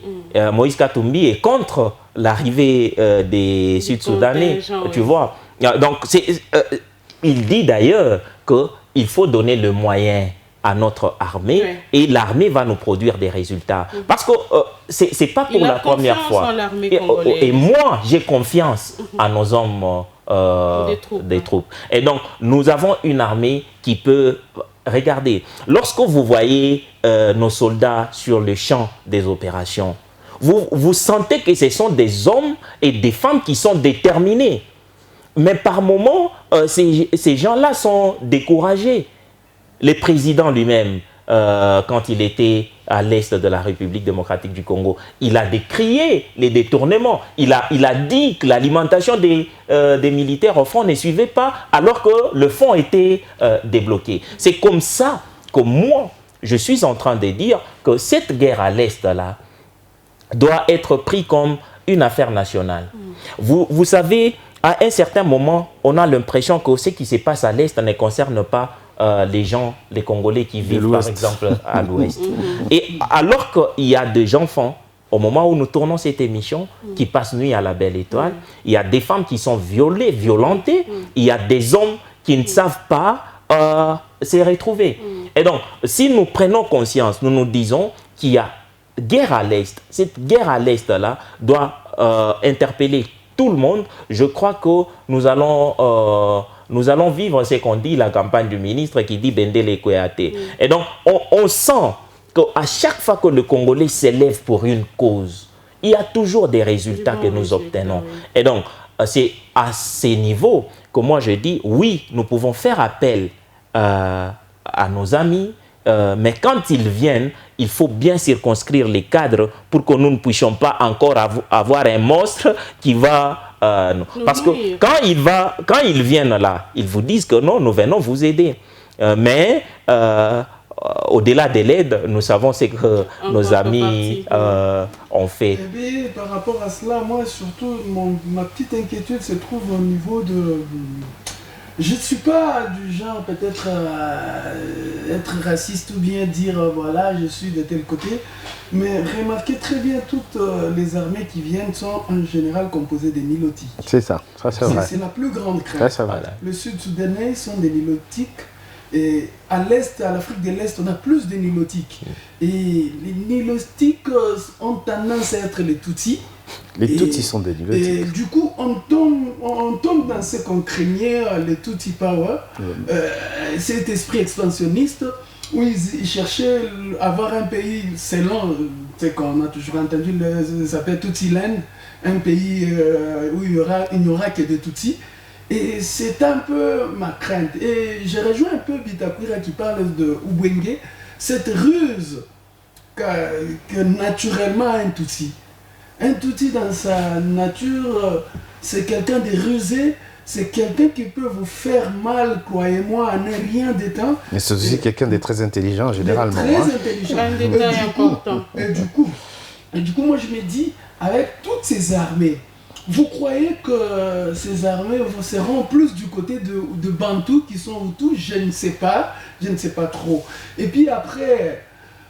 Moïse Katumbi est contre l'arrivée des Sud-Soudanais, tu vois. Donc, il dit d'ailleurs qu'il faut donner le moyen à notre armée et l'armée va nous produire des résultats. Parce que ce n'est pas pour la première fois. Et moi, j'ai confiance à nos hommes des troupes. Et donc, nous avons une armée qui peut... Regardez, lorsque vous voyez nos soldats sur le champ des opérations, vous sentez que ce sont des hommes et des femmes qui sont déterminés. Mais par moments, ces gens-là sont découragés. Le président lui-même, quand il était à l'est de la République démocratique du Congo, il a décrié les détournements. Il a dit que l'alimentation des militaires au front ne suivait pas alors que le fonds était débloqué. C'est comme ça que moi, je suis en train de dire que cette guerre à l'est-là doit être prise comme une affaire nationale. Vous savez, à un certain moment, on a l'impression que ce qui se passe à l'est ne concerne pas les gens, les Congolais qui vivent par exemple à l'ouest. Et alors qu'il y a des enfants, au moment où nous tournons cette émission, qui passent nuit à la Belle Étoile, il y a des femmes qui sont violées, violentées, il y a des hommes qui ne savent pas s'est retrouvé. Et donc, si nous prenons conscience, nous nous disons qu'il y a guerre à l'Est, cette guerre à l'Est-là doit interpeller tout le monde. Je crois que nous allons vivre ce qu'on dit, la campagne du ministre qui dit Bendele Kouyaté. Et donc, on sent qu'à chaque fois que le Congolais s'élève pour une cause, il y a toujours des résultats que nous obtenons. Et donc, c'est à ces niveaux que moi je dis, oui, nous pouvons faire appel à nos amis, mais quand ils viennent, il faut bien circonscrire les cadres pour que nous ne puissions pas encore avoir un monstre qui va... parce que quand ils viennent là, ils vous disent que non, nous venons vous aider. Mais au-delà de l'aide, nous savons ce que nos amis ont fait. Eh bien, par rapport à cela, moi surtout, ma petite inquiétude se trouve au niveau de... Je ne suis pas du genre peut-être être raciste ou bien dire voilà je suis de tel côté, mais remarquez très bien toutes les armées qui viennent sont en général composées des nilotiques. C'est ça, ça c'est vrai. C'est la plus grande crainte. Ça, vrai. Le sud-soudanais sont des nilotiques et à l'est, à l'Afrique de l'Est, on a plus de nilotiques. Et les nilotiques ont tendance à être les Tutsis. Les Tutsis sont des nilotiques. Et du coup, on tombe dans ce qu'on craignait, les Tutsi Power, cet esprit expansionniste, où ils cherchaient à avoir un pays, selon ce qu'on a toujours entendu, ça s'appelle Tutsiland, un pays où il n'y aura que des Tutsis. Et c'est un peu ma crainte. Et je rejoins un peu Bitakwira qui parle de Ubwenge, cette ruse que naturellement un Tutsi. Un Tutsi dans sa nature, c'est quelqu'un de rusé, c'est quelqu'un qui peut vous faire mal, croyez-moi, en un rien de temps. Mais c'est aussi quelqu'un de très intelligent, généralement. Très intelligent. Un détail important. Et du coup, moi je me dis, avec toutes ces armées, vous croyez que ces armées seront plus du côté de Bantou qui sont Hutus? Je ne sais pas trop. Et puis après,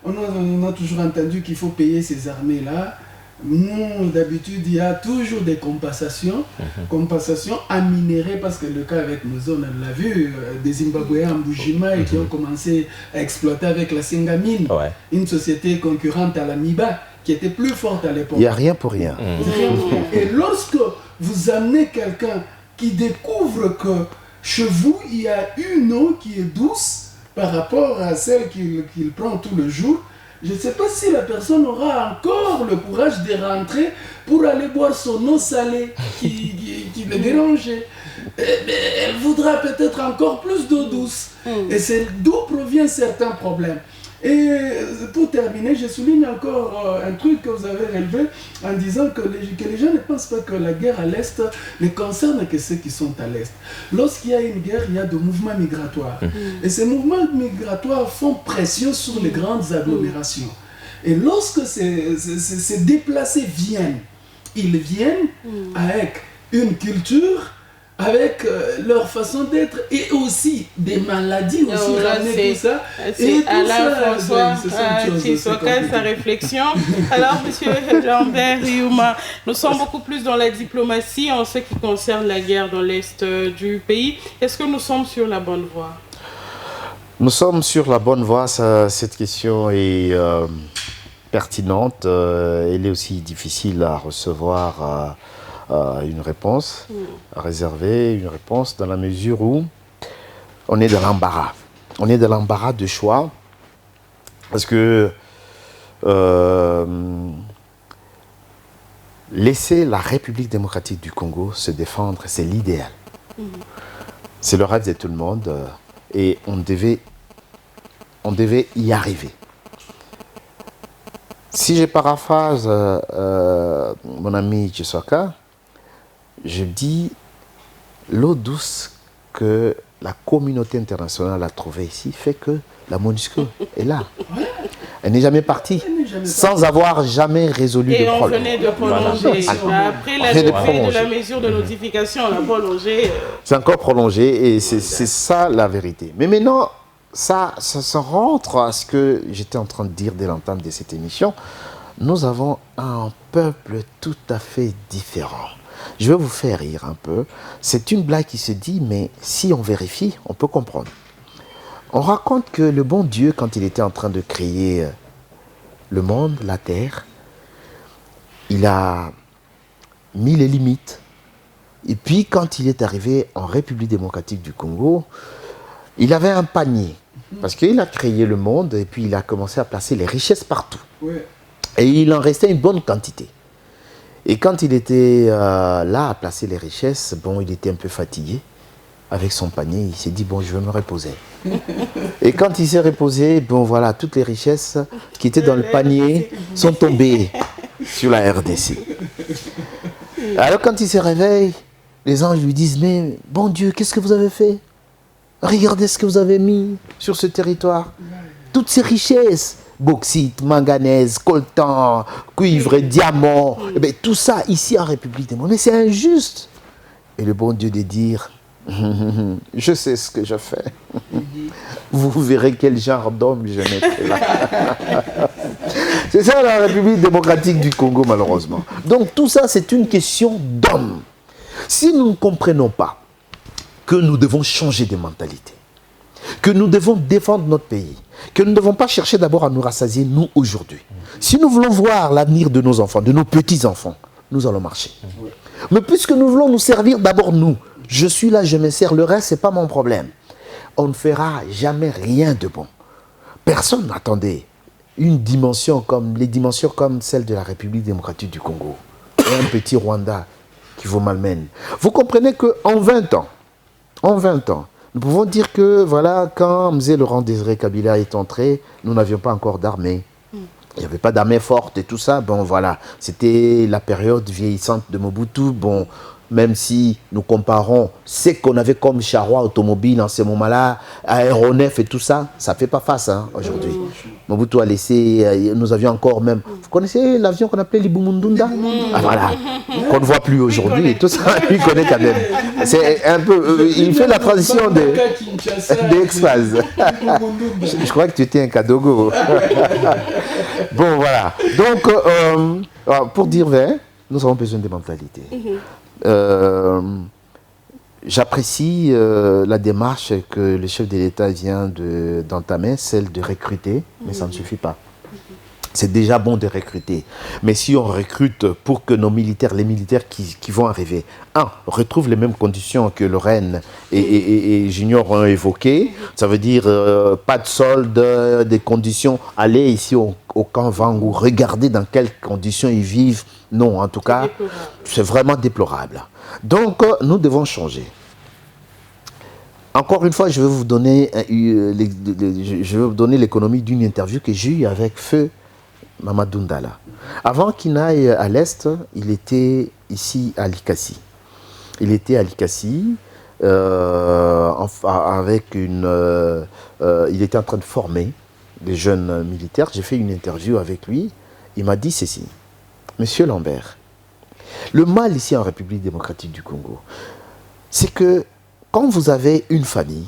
on a toujours entendu qu'il faut payer ces armées-là. Nous, d'habitude, il y a toujours des compensations, compensations à minerais, parce que le cas avec nos zones, on l'a vu, des Zimbabwéens en Bujima et qui ont commencé à exploiter avec la Singamine, une société concurrente à la MIBA, qui était plus forte à l'époque. Il n'y a rien pour rien. Et lorsque vous amenez quelqu'un qui découvre que chez vous, il y a une eau qui est douce par rapport à celle qu'il prend tout le jour, je ne sais pas si la personne aura encore le courage de rentrer pour aller boire son eau salée qui le dérangeait. Elle voudra peut-être encore plus d'eau douce. Et c'est d'où proviennent certains problèmes. Et pour terminer, je souligne encore un truc que vous avez relevé en disant que les gens ne pensent pas que la guerre à l'Est ne concerne que ceux qui sont à l'Est. Lorsqu'il y a une guerre, il y a des mouvements migratoires. Et ces mouvements migratoires font pression sur les grandes agglomérations. Et lorsque ces déplacés viennent, ils viennent avec une culture, avec leur façon d'être et aussi des maladies aussi ramener tout ça. C'est Alain François qui s'occupe sa réflexion. Alors, monsieur Jean-Bert Riouma, nous sommes beaucoup plus dans la diplomatie en ce qui concerne la guerre dans l'Est du pays. Est-ce que nous sommes sur la bonne voie? Nous sommes sur la bonne voie. Cette question est pertinente. Elle est aussi difficile à recevoir. Une réponse réservée, une réponse dans la mesure où on est dans l'embarras. On est dans l'embarras de choix parce que laisser la République démocratique du Congo se défendre, c'est l'idéal. C'est le rêve de tout le monde et on devait y arriver. Si je paraphrase mon ami Tchisoka, je dis l'eau douce que la communauté internationale a trouvée ici fait que la MONUSCO est là. Elle n'est jamais partie sans avoir jamais résolu le problème. Et on venait de prolonger. Après la levée de la mesure de notification, on a prolongé. C'est encore prolongé et c'est ça la vérité. Mais maintenant, ça rentre à ce que j'étais en train de dire dès l'entame de cette émission. Nous avons un peuple tout à fait différent. Je vais vous faire rire un peu. C'est une blague qui se dit, mais si on vérifie, on peut comprendre. On raconte que le bon Dieu, quand il était en train de créer le monde, la terre, il a mis les limites. Et puis, quand il est arrivé en République démocratique du Congo, il avait un panier. Parce qu'il a créé le monde et puis il a commencé à placer les richesses partout. Ouais. Et il en restait une bonne quantité. Et quand il était là à placer les richesses, bon, il était un peu fatigué avec son panier. Il s'est dit, bon, je vais me reposer. Et quand il s'est reposé, bon, voilà, toutes les richesses qui étaient dans le panier sont tombées sur la RDC. Alors quand il se réveille, les anges lui disent, mais bon Dieu, qu'est-ce que vous avez fait? Regardez ce que vous avez mis sur ce territoire. Toutes ces richesses, bauxite, manganèse, coltan, cuivre, diamant, eh bien, tout ça ici en République démocratique. Mais c'est injuste. Et le bon Dieu de dire, je sais ce que je fais. Vous verrez quel genre d'homme je mettrai là. C'est ça la République démocratique du Congo, malheureusement. Donc tout ça, c'est une question d'homme. Si nous ne comprenons pas que nous devons changer de mentalité, que nous devons défendre notre pays, que nous ne devons pas chercher d'abord à nous rassasier, nous, aujourd'hui. Si nous voulons voir l'avenir de nos enfants, de nos petits-enfants, nous allons marcher. Mais puisque nous voulons nous servir d'abord nous, je suis là, je me sers, le reste, ce n'est pas mon problème. On ne fera jamais rien de bon. Personne n'attendait une dimension comme, les dimensions comme celle de la République démocratique du Congo. Et un petit Rwanda qui vous malmène. Vous comprenez qu'en 20 ans, nous pouvons dire que, voilà, quand M. Laurent Désiré Kabila est entré, nous n'avions pas encore d'armée. Il n'y avait pas d'armée forte et tout ça. Bon, voilà, c'était la période vieillissante de Mobutu. Bon, même si nous comparons ce qu'on avait comme charroi automobile en ce moment-là, aéronef et tout ça, ça ne fait pas face aujourd'hui. Mobutu a laissé, nous avions encore même... Vous connaissez l'avion qu'on appelait l'Ibumundunda? Ah voilà, qu'on ne voit plus aujourd'hui et tout ça, il connaît quand même. C'est un peu... il fait la transition de Exphase. Je crois que tu étais un Kadogo. Bon, voilà. Donc, pour dire vrai, nous avons besoin de mentalité. J'apprécie la démarche que le chef de l'État vient d'entamer, celle de recruter, mais ça ne suffit pas. C'est déjà bon de recruter. Mais si on recrute pour que nos militaires, les militaires qui vont arriver, retrouvent les mêmes conditions que Lorraine et Junior ont évoquées, ça veut dire pas de solde, des conditions, aller ici au camp Vangou, regarder dans quelles conditions ils vivent. Non, en tout cas, c'est vraiment déplorable. Donc, nous devons changer. Encore une fois, je vais vous donner l'économie d'une interview que j'ai eue avec Feu Mamadou Ndala. Avant qu'il n'aille à l'Est, il était ici à Likassi. Il était à Likassi avec il était en train de former des jeunes militaires. J'ai fait une interview avec lui. Il m'a dit ceci. Monsieur Lambert, le mal ici en République démocratique du Congo, c'est que quand vous avez une famille,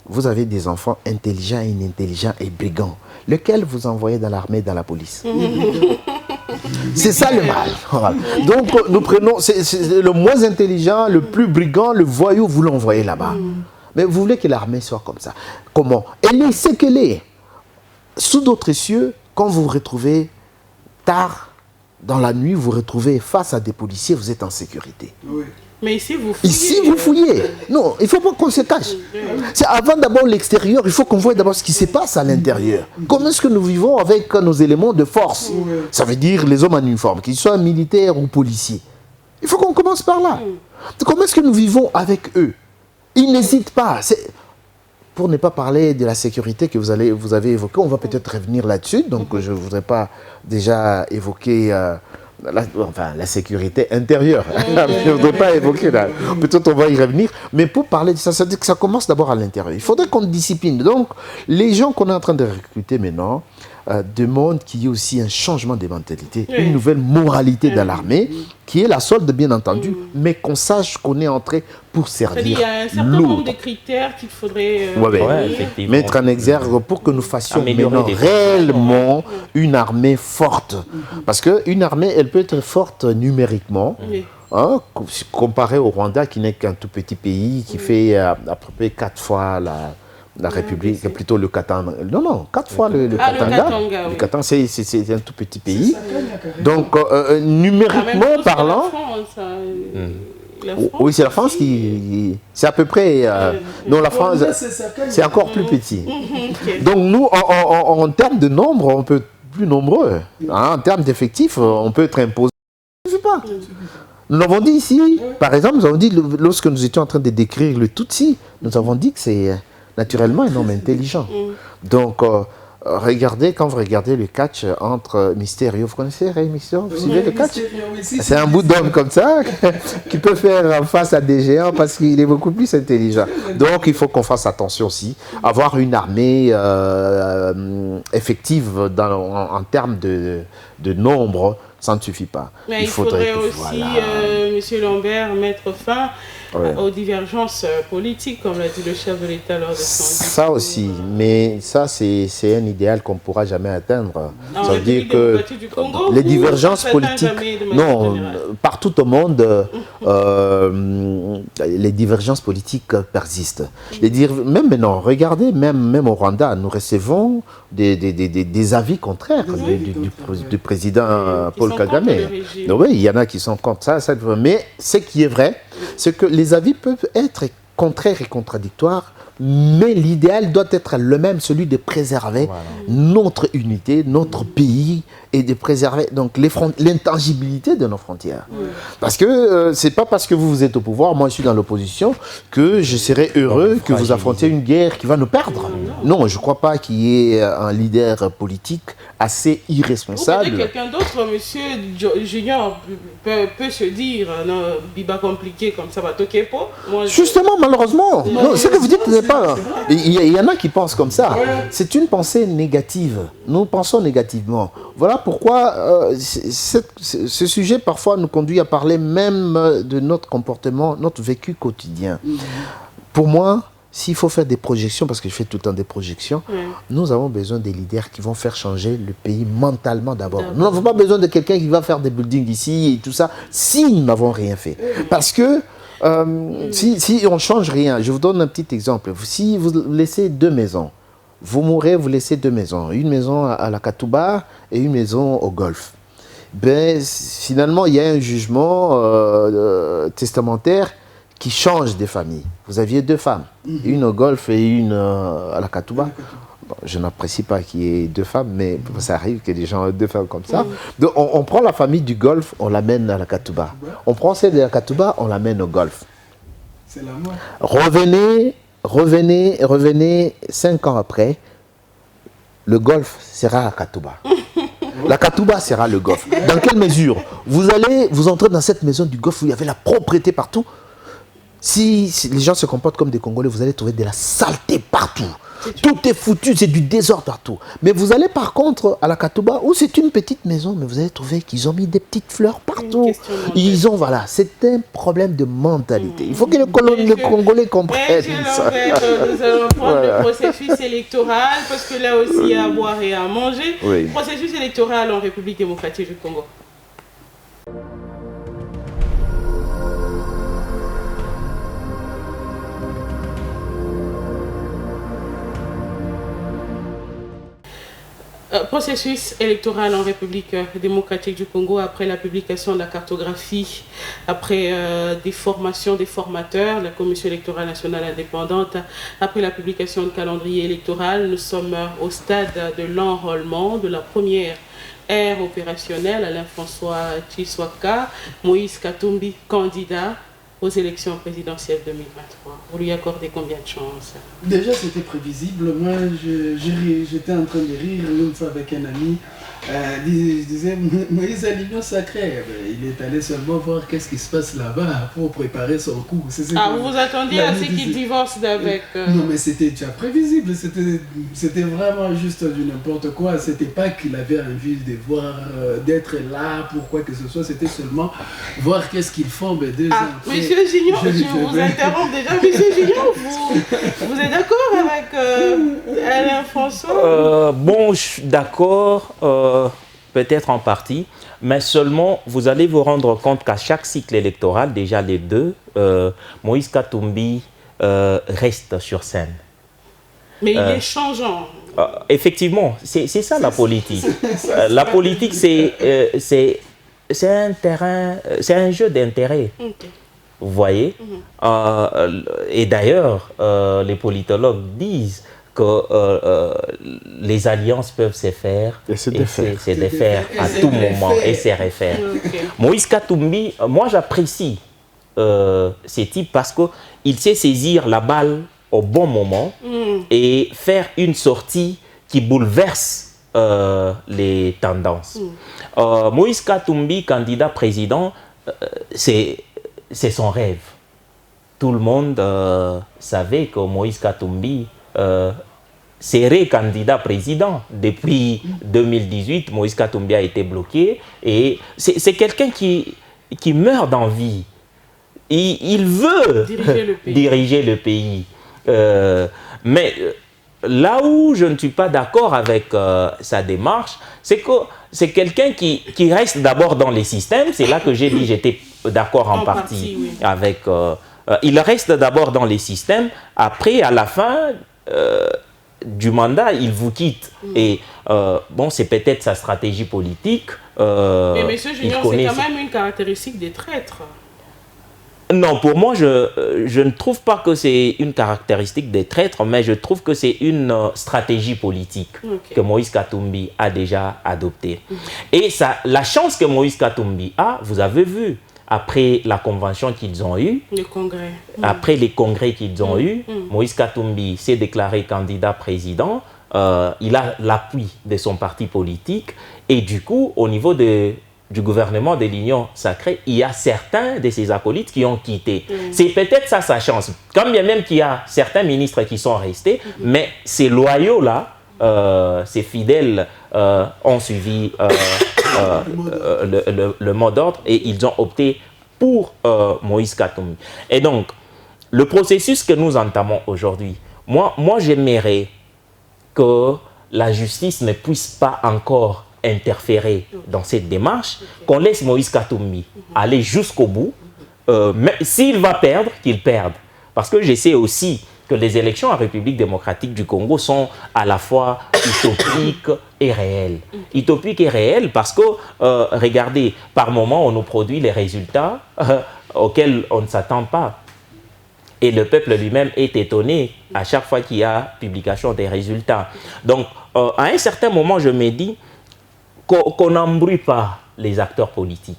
vous avez des enfants intelligents, inintelligents et brigands, lesquels vous envoyez dans l'armée, dans la police. C'est ça le mal. Voilà. Donc nous prenons, c'est le moins intelligent, le plus brigand, le voyou, vous l'envoyez là-bas. Mais vous voulez que l'armée soit comme ça. Comment? Elle est ce qu'elle est. Sous d'autres cieux, quand vous vous retrouvez tard, dans la nuit, vous vous retrouvez face à des policiers, vous êtes en sécurité. Oui. Mais ici, vous fouillez. Ici, vous fouillez. Non, il ne faut pas qu'on se cache. C'est avant d'abord l'extérieur, il faut qu'on voie d'abord ce qui se passe à l'intérieur. Comment est-ce que nous vivons avec nos éléments de force? Ça veut dire les hommes en uniforme, qu'ils soient militaires ou policiers. Il faut qu'on commence par là. Comment est-ce que nous vivons avec eux? Ils n'hésitent pas. Pour ne pas parler de la sécurité que vous avez évoquée, on va peut-être revenir là-dessus. Donc, je ne voudrais pas déjà évoquer la sécurité intérieure. Je ne voudrais pas évoquer là. Peut-être on va y revenir. Mais pour parler de ça, ça veut dire que ça commence d'abord à l'intérieur. Il faudrait qu'on discipline. Donc, les gens qu'on est en train de recruter maintenant demandent qu'il y ait aussi un changement de mentalité, une nouvelle moralité dans l'armée, qui est la solde, bien entendu, mais qu'on sache qu'on est entré pour servir l'autre. Il y a un certain nombre de critères qu'il faudrait mettre en exergue pour que nous fassions maintenant améliorer réellement une armée forte. Parce qu'une armée, elle peut être forte numériquement, comparée au Rwanda, qui n'est qu'un tout petit pays, qui fait à peu près 4 fois La République, plutôt le Katanga. Non, 4 fois le Ah, le Katanga. Katanga, oui. Le Katanga, c'est un tout petit pays. Ça, Donc, La même numériquement chose que parlant, la France, la France, oui, c'est la France qui... C'est à peu près... non, la France, c'est encore plus petit. Ok. Donc, nous, en termes de nombre, on peut être plus nombreux. Hein, en termes d'effectifs, on peut être imposé. Ça ne suffit pas. Nous l'avons dit ici, par exemple, nous avons dit, lorsque nous étions en train de décrire le Tutsi, nous avons dit que c'est naturellement un homme intelligent. Donc, regardez, quand vous regardez le catch entre Mysterio, vous connaissez Rey Mysterio, vous suivez le catch? C'est un bout d'homme comme ça qui peut faire face à des géants parce qu'il est beaucoup plus intelligent. Donc, il faut qu'on fasse attention aussi. Avoir une armée effective en termes de nombre, ça ne suffit pas. Mais il faudrait aussi, M. Lambert, mettre fin aux divergences politiques, comme l'a dit le chef de l'État lors de son discours. Ça aussi, mais ça c'est un idéal qu'on ne pourra jamais atteindre. En Ça veut dire que République démocratique du Congo, les ou divergences ça s'atteint politiques, jamais de manière non, générale? partout au monde, les divergences politiques persistent. Même maintenant, regardez, même au Rwanda, nous recevons des avis contraires du président Qui Paul sont Kagame. contre le régime. Oui, il y en a qui sont contre ça, mais ce qui est vrai, c'est que les avis peuvent être contraires et contradictoires, mais l'idéal doit être le même, celui de préserver notre unité, notre pays, et de préserver donc l'intangibilité de nos frontières. Parce que c'est pas parce que vous êtes au pouvoir, moi je suis dans l'opposition, que je serai heureux que vous affrontiez une guerre qui va nous perdre. Non, je ne crois pas qu'il y ait un leader politique assez irresponsable. Ou peut-être quelqu'un d'autre, monsieur Junior, peut se dire, non, Biba compliqué comme ça va toquer pas. Justement, malheureusement, ce que vous dites n'est pas... Il y en a qui pensent comme ça. C'est une pensée négative. Nous pensons négativement. Voilà pourquoi ce sujet parfois nous conduit à parler même de notre comportement, notre vécu quotidien. Pour moi, s'il faut faire des projections, parce que je fais tout le temps des projections, nous avons besoin des leaders qui vont faire changer le pays mentalement d'abord. Nous n'avons pas besoin de quelqu'un qui va faire des buildings ici et tout ça, si nous n'avons rien fait. Parce que si on ne change rien, je vous donne un petit exemple. Si vous laissez 2 maisons, vous mourrez, vous laissez 2 maisons. Une maison à la Katouba et une maison au Golfe. Ben, finalement, il y a un jugement testamentaire qui change des familles. Vous aviez 2 femmes, une au Golfe et une à la Katouba. Bon, je n'apprécie pas qu'il y ait 2 femmes, mais ça arrive que des gens aient 2 femmes comme ça. Donc, on prend la famille du Golfe, on l'amène à la Katouba. On prend celle de la Katouba, on l'amène au Golfe. C'est la mort. Revenez 5 ans après, le Golfe sera la Katouba. La Katouba sera le Golfe. Dans quelle mesure? Vous allez vous entrer dans cette maison du Golfe où il y avait la propreté partout. Si les gens se comportent comme des Congolais, vous allez trouver de la saleté partout. Tout est foutu, c'est du désordre partout. Mais vous allez par contre à la Katouba, où c'est une petite maison, mais vous allez trouver qu'ils ont mis des petites fleurs partout. Ils ont, voilà, c'est un problème de mentalité. Il faut que les Congolais comprennent ça. Nous allons prendre le processus électoral, parce que là aussi il y a à boire et à manger. Oui. Processus électoral en République démocratique du Congo. Processus électoral en République démocratique du Congo après la publication de la cartographie, après des formations des formateurs, la Commission électorale nationale indépendante, après la publication de calendrier électoral. Nous sommes au stade de l'enrôlement de la première ère opérationnelle. Alain-François Tshisekedi, Moïse Katumbi, candidat aux élections présidentielles 2023. Vous lui accordez combien de chances? Déjà, c'était prévisible. Moi, j'étais en train de rire une fois avec un ami. Il disait, Moïse a l'union sacrée. Il est allé seulement voir qu'est-ce qui se passe là-bas pour préparer son coup. Vous vous attendiez à ce qu'il divorce d'avec... Non, mais c'était déjà prévisible. C'était vraiment juste du n'importe quoi. C'était pas qu'il avait envie de voir, d'être là pour quoi que ce soit. C'était seulement voir qu'est-ce qu'ils font. Mais Monsieur Gignon, je vous interromps déjà. Monsieur Gignon, vous êtes d'accord avec Alain François? Bon, je suis d'accord. Peut-être en partie, mais seulement vous allez vous rendre compte qu'à chaque cycle électoral, déjà les 2, Moïse Katumbi reste sur scène. Mais il est changeant. Effectivement, c'est ça la politique. La politique, c'est un terrain, c'est un jeu d'intérêt. Okay. Vous voyez? Et d'ailleurs, les politologues disent que les alliances peuvent se faire et se défaire à tout moment et se refaire. Okay. Moïse Katumbi, moi j'apprécie ces types parce qu'il sait saisir la balle au bon moment et faire une sortie qui bouleverse les tendances. Moïse Katumbi, candidat président, c'est son rêve. Tout le monde savait que Moïse Katumbi serait candidat président. Depuis 2018, Moïse Katumbi a été bloqué et c'est quelqu'un qui meurt d'envie. Il veut diriger le pays. Mais là où je ne suis pas d'accord avec sa démarche, c'est que c'est quelqu'un qui reste d'abord dans les systèmes. C'est là que j'ai dit j'étais d'accord en partie oui. Avec... il reste d'abord dans les systèmes. Après, à la fin du mandat, il vous quitte. Et bon, c'est peut-être sa stratégie politique. Mais M. Junior, c'est quand même une caractéristique des traîtres. Non, pour moi, je ne trouve pas que c'est une caractéristique des traîtres, mais je trouve que c'est une stratégie politique que Moïse Katumbi a déjà adoptée. Et ça, la chance que Moïse Katumbi a, vous avez vu, après la convention qu'ils ont eue, après les congrès qu'ils ont eus, Moïse Katumbi s'est déclaré candidat président, il a l'appui de son parti politique, et du coup, au niveau du gouvernement de l'Union sacrée, il y a certains de ses acolytes qui ont quitté. C'est peut-être ça sa chance. Quand bien même qu'il y a certains ministres qui sont restés, mais ces loyaux-là, ces fidèles ont suivi le mot d'ordre et ils ont opté pour Moïse Katumbi. Et donc, le processus que nous entamons aujourd'hui, moi j'aimerais que la justice ne puisse pas encore interférer dans cette démarche, qu'on laisse Moïse Katumbi aller jusqu'au bout. Mais s'il va perdre, qu'il perde. Parce que je sais aussi que les élections en République démocratique du Congo sont à la fois utopiques et réelles. Utopiques et réelles parce que, regardez, par moment, on nous produit les résultats auxquels on ne s'attend pas. Et le peuple lui-même est étonné à chaque fois qu'il y a publication des résultats. Donc, à un certain moment, je me dis qu'on n'embrouille pas les acteurs politiques,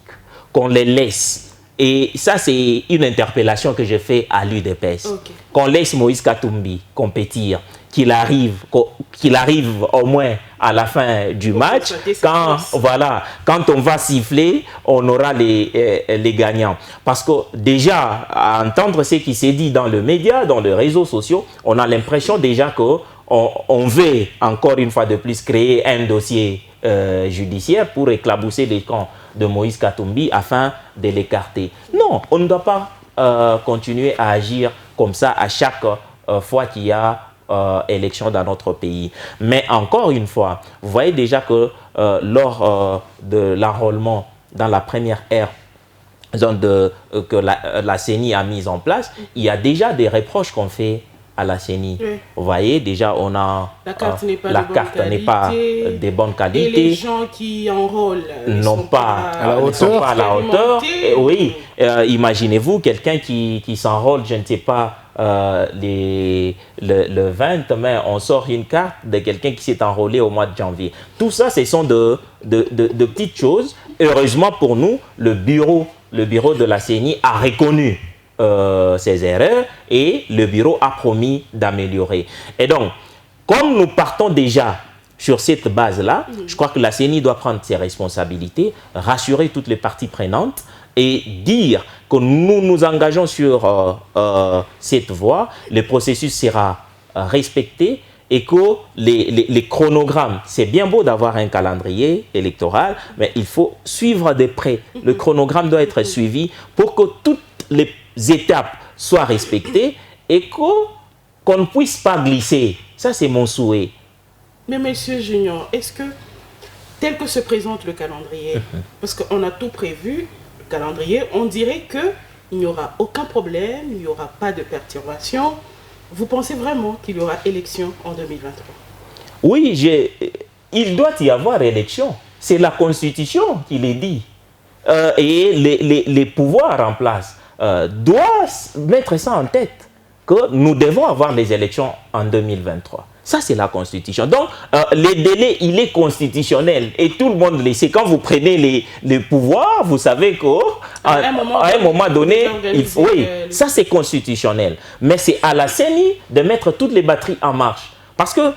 qu'on les laisse. Et ça, c'est une interpellation que je fais à l'UDPS. Qu'on laisse Moïse Katumbi compétir, qu'il arrive au moins à la fin du match. Quand on va siffler, on aura les gagnants. Parce que déjà, à entendre ce qui s'est dit dans le média, dans les réseaux sociaux, on a l'impression déjà qu'on veut encore une fois de plus créer un dossier judiciaire pour éclabousser les camps de Moïse Katumbi afin de l'écarter. Non, on ne doit pas continuer à agir comme ça à chaque fois qu'il y a élection dans notre pays. Mais encore une fois, vous voyez déjà que lors de l'enrôlement dans la première ère que la CENI a mise en place, il y a déjà des reproches qu'on fait à la CENI. Vous voyez, déjà, on a... La carte n'est pas de bonne qualité. Et les gens qui enrôlent ne sont pas à la hauteur. Oui, imaginez-vous quelqu'un qui s'enrôle, je ne sais pas, le 20 mai, on sort une carte de quelqu'un qui s'est enrôlé au mois de janvier. Tout ça, ce sont de petites choses. Heureusement pour nous, le bureau de la CENI a reconnu ces erreurs et le bureau a promis d'améliorer. Et donc, comme nous partons déjà sur cette base-là, je crois que la CENI doit prendre ses responsabilités, rassurer toutes les parties prenantes et dire que nous nous engageons sur cette voie, le processus sera respecté et que les chronogrammes, c'est bien beau d'avoir un calendrier électoral, mais il faut suivre de près. Le chronogramme doit être suivi pour que toutes les étapes soient respectées et qu'on ne puisse pas glisser. Ça, c'est mon souhait. Mais Monsieur Junior, est-ce que, tel que se présente le calendrier, parce qu'on a tout prévu, le calendrier, on dirait qu'il n'y aura aucun problème, il n'y aura pas de perturbation, vous pensez vraiment qu'il y aura élection en 2023? Oui, il doit y avoir élection. C'est la Constitution qui le dit. Et les pouvoirs en place doivent mettre ça en tête, que nous devons avoir les élections en 2023. Ça, c'est la Constitution. Donc, les délais, il est constitutionnel. Et tout le monde le sait. Quand vous prenez les pouvoirs, vous savez qu'à un moment donné, oui, ça, c'est constitutionnel. Mais c'est à la CENI de mettre toutes les batteries en marche. Parce que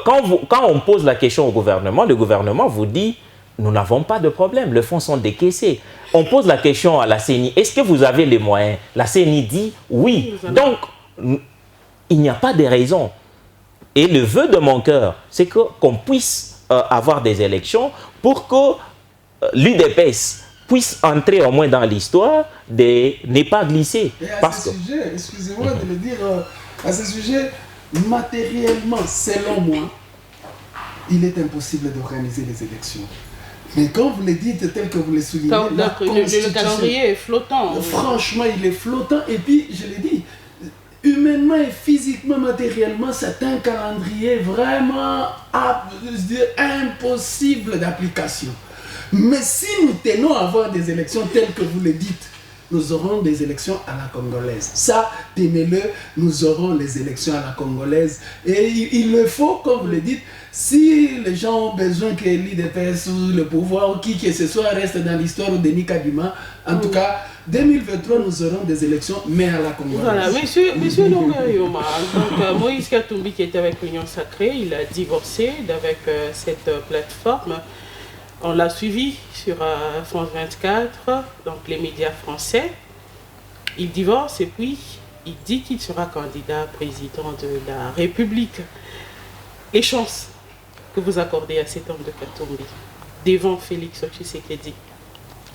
quand on pose la question au gouvernement, le gouvernement vous dit « Nous n'avons pas de problème, les fonds sont décaissés ». On pose la question à la CENI « Est-ce que vous avez les moyens ?» La CENI dit « Oui ». Donc, il n'y a pas de raison. Et le vœu de mon cœur, c'est qu'on puisse avoir des élections pour que l'UDPS puisse entrer au moins dans l'histoire de ne pas glisser. Et à ce sujet, excusez-moi de le dire, à ce sujet, matériellement, selon moi, il est impossible d'organiser les élections. Mais quand vous le dites tel que vous le soulignez, le calendrier est flottant. Franchement, il est flottant. Et puis, je l'ai dit, humainement et physiquement, matériellement, c'est un calendrier vraiment impossible d'application. Mais si nous tenons à avoir des élections telles que vous le dites, nous aurons des élections à la congolaise. Ça, tenez-le, nous aurons les élections à la congolaise. Et il le faut, comme vous le dites, si les gens ont besoin que l'IDPS ou le pouvoir ou qui que ce soit reste dans l'histoire de Denis Kadima, en tout cas, 2023, nous aurons des élections, mais à la congolaise. Voilà, monsieur Longari Yoma, donc Moïse Katumbi qui était avec l'Union Sacrée, il a divorcé avec cette plateforme. On l'a suivi sur France 24, donc les médias français. Il divorce et puis il dit qu'il sera candidat président de la République. Les chances que vous accordez à cet homme de Katumbi devant Félix Tshisekedi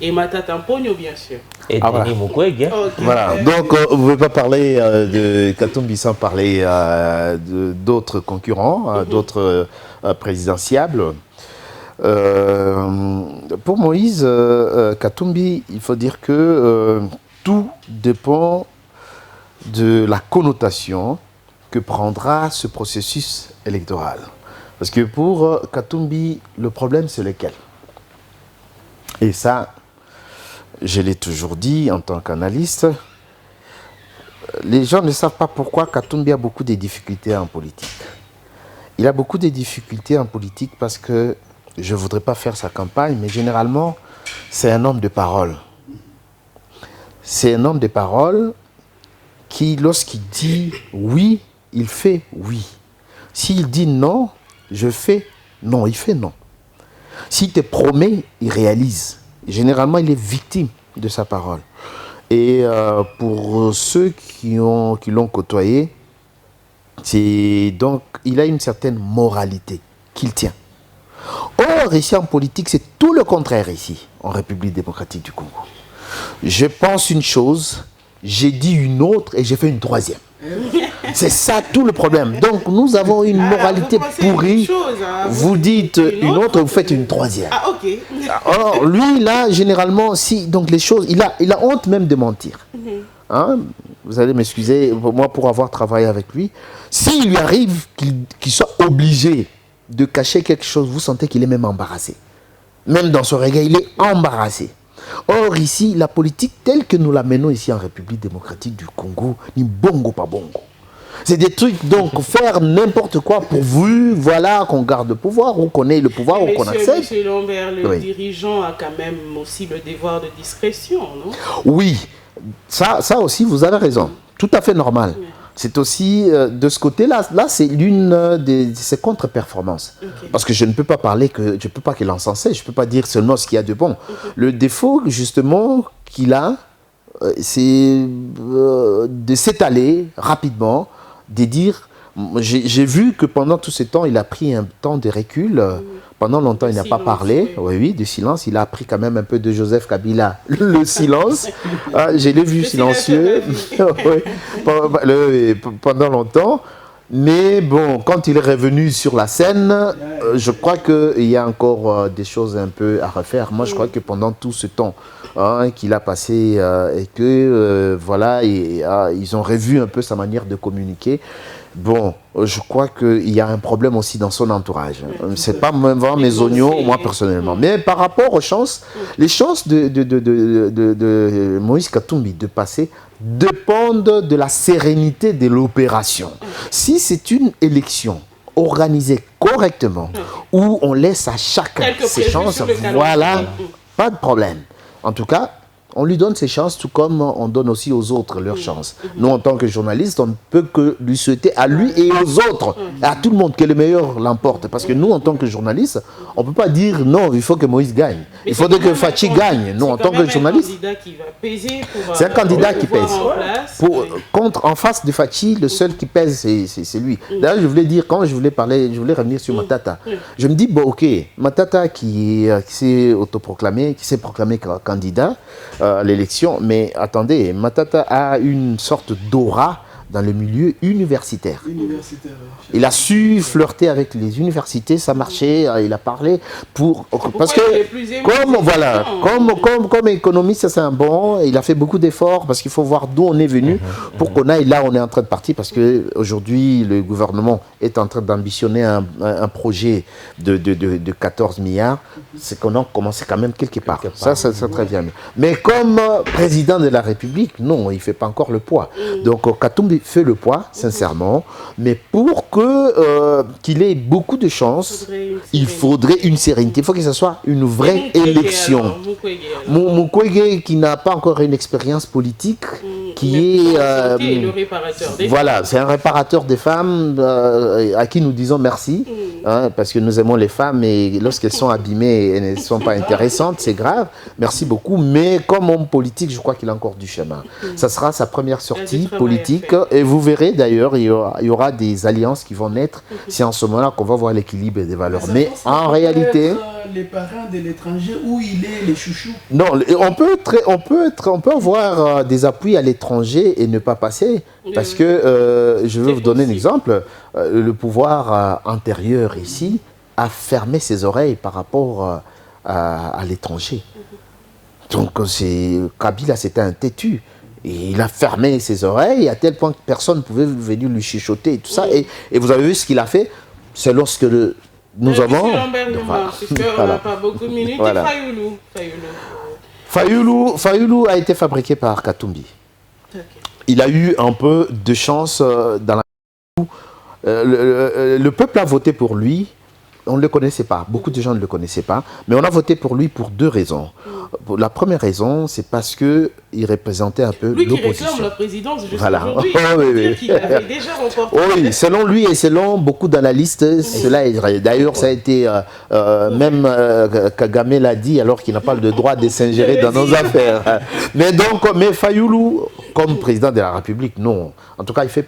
et Matata Mponyo, bien sûr. Et Denis Mukwege. Okay. Voilà, donc vous ne pouvez pas parler de Katumbi sans parler d'autres concurrents, d'autres présidentiables. Pour Moïse Katumbi, il faut dire que tout dépend de la connotation que prendra ce processus électoral. Parce que pour Katumbi, le problème c'est lequel? Et ça, je l'ai toujours dit en tant qu'analyste, les gens ne savent pas pourquoi Katumbi a beaucoup de difficultés en politique. Il a beaucoup de difficultés en politique parce que je ne voudrais pas faire sa campagne, mais généralement, c'est un homme de parole. C'est un homme de parole qui, lorsqu'il dit oui, il fait oui. S'il dit non, je fais non, il fait non. S'il te promet, il réalise. Généralement, il est victime de sa parole. Et pour ceux qui l'ont côtoyé, donc, il a une certaine moralité qu'il tient. Or, ici en politique, c'est tout le contraire ici, en République démocratique du Congo. Je pense une chose, j'ai dit une autre et j'ai fait une troisième. C'est ça tout le problème. Donc nous avons une moralité pourrie. Vous dites une autre, vous faites une troisième. Ah, ok. Alors lui, là, généralement, si donc les choses, il a honte même de mentir. Hein? Vous allez m'excuser, moi, pour avoir travaillé avec lui. S'il lui arrive qu'il soit obligé de cacher quelque chose, vous sentez qu'il est même embarrassé. Même dans son regard, il est embarrassé. Or, ici, la politique telle que nous la menons ici en République démocratique du Congo, ni bongo pas bongo. C'est des trucs, donc, faire n'importe quoi pour vous, voilà, qu'on garde le pouvoir, ou qu'on ait le pouvoir, ou qu'on accepte. Monsieur Lambert, le dirigeant a quand même aussi le devoir de discrétion, non? Oui, ça aussi, vous avez raison. Tout à fait normal. Oui. C'est aussi, de ce côté-là, c'est l'une de ses contre-performances. Okay. Parce que je ne peux pas parler, je ne peux pas qu'il l'encenser, je ne peux pas dire seulement ce qu'il y a de bon. Okay. Le défaut, justement, qu'il a, c'est de s'étaler rapidement, de dire, j'ai vu que pendant tout ce temps, il a pris un temps de recul. Pendant longtemps, il n'a pas parlé. Oui, de silence. Il a appris quand même un peu de Joseph Kabila, le silence. Je l'ai vu silencieux pendant longtemps. Mais bon, quand il est revenu sur la scène, je crois qu'il y a encore des choses un peu à refaire. Moi, je crois que pendant tout ce temps, hein, qu'il a passé et que voilà, ils ont revu un peu sa manière de communiquer. Bon, je crois qu'il y a un problème aussi dans son entourage. C'est pas vraiment mes oignons, moi personnellement. Mais par rapport aux chances, les chances de Moïse Katumbi de passer dépendent de la sérénité de l'opération. Si c'est une élection organisée correctement, où on laisse à chacun ses chances, voilà, pas de problème. En tout cas, on lui donne ses chances, tout comme on donne aussi aux autres leurs chances. Nous, en tant que journalistes, on ne peut que lui souhaiter à lui et aux autres, à tout le monde, que le meilleur l'emporte. Parce que nous, en tant que journalistes, on ne peut pas dire non, il faut que Moïse gagne. Il faudrait que Fachi gagne. Nous, en tant que journalistes, c'est un candidat qui pèse. En face de Fachi, le seul qui pèse, c'est lui. D'ailleurs, je voulais dire, quand je voulais revenir sur Matata. Je me dis, bon, ok, Matata qui s'est autoproclamé, qui s'est proclamé candidat à l'élection, mais attendez, Matata a une sorte d'aura dans le milieu universitaire. Il a su flirter avec les universités, ça marchait, il a parlé parce que comme économiste, ça c'est un bon, il a fait beaucoup d'efforts parce qu'il faut voir d'où on est venu pour qu'on aille là où on est en train de partir, parce que aujourd'hui le gouvernement est en train d'ambitionner un projet de 14 milliards, c'est qu'on a commencé quand même quelque part. Ça très bien. Mais comme président de la République, non, il ne fait pas encore le poids. Donc Katumbi fait le poids, sincèrement, mais pour qu'il ait beaucoup de chance, il faudrait une sérénité. Il faut que ce soit une vraie élection. Mukwege, qui n'a pas encore une expérience politique, qui est... le réparateur des voilà, c'est un réparateur des femmes à qui nous disons merci, hein, parce que nous aimons les femmes et lorsqu'elles sont abîmées et ne sont pas intéressantes, c'est grave. Merci beaucoup. Mais comme homme politique, je crois qu'il a encore du chemin. Ça sera sa première sortie politique. Et vous verrez d'ailleurs, il y aura des alliances qui vont naître. C'est en ce moment-là qu'on va voir l'équilibre des valeurs. Mais en réalité... les parents de l'étranger, où il est, les chouchous? Non, on peut avoir des appuis à l'étranger et ne pas passer. Parce que, je vais vous donner un exemple, le pouvoir antérieur ici a fermé ses oreilles par rapport à l'étranger. Donc, Kabila, c'était un têtu. Et il a fermé ses oreilles à tel point que personne ne pouvait venir lui chuchoter et tout ça. Et vous avez vu ce qu'il a fait? C'est lorsque nous avons... On n'a pas beaucoup de minutes. Voilà. Fayoulou a été fabriqué par Katumbi. Okay. Il a eu un peu de chance dans la... Le peuple a voté pour lui. On ne le connaissait pas. Beaucoup de gens ne le connaissaient pas. Mais on a voté pour lui pour deux raisons. La première raison, c'est parce qu'il représentait un peu l'opposition. Lui qui réclame la présidence jusqu'à aujourd'hui. Il avait déjà remporté. Oui, selon lui et selon beaucoup d'analystes, cela est... D'ailleurs, ça a été... même Kagame l'a dit, alors qu'il n'a pas le droit de s'ingérer dans nos affaires. Mais Fayoulou, comme président de la République, non. En tout cas, il ne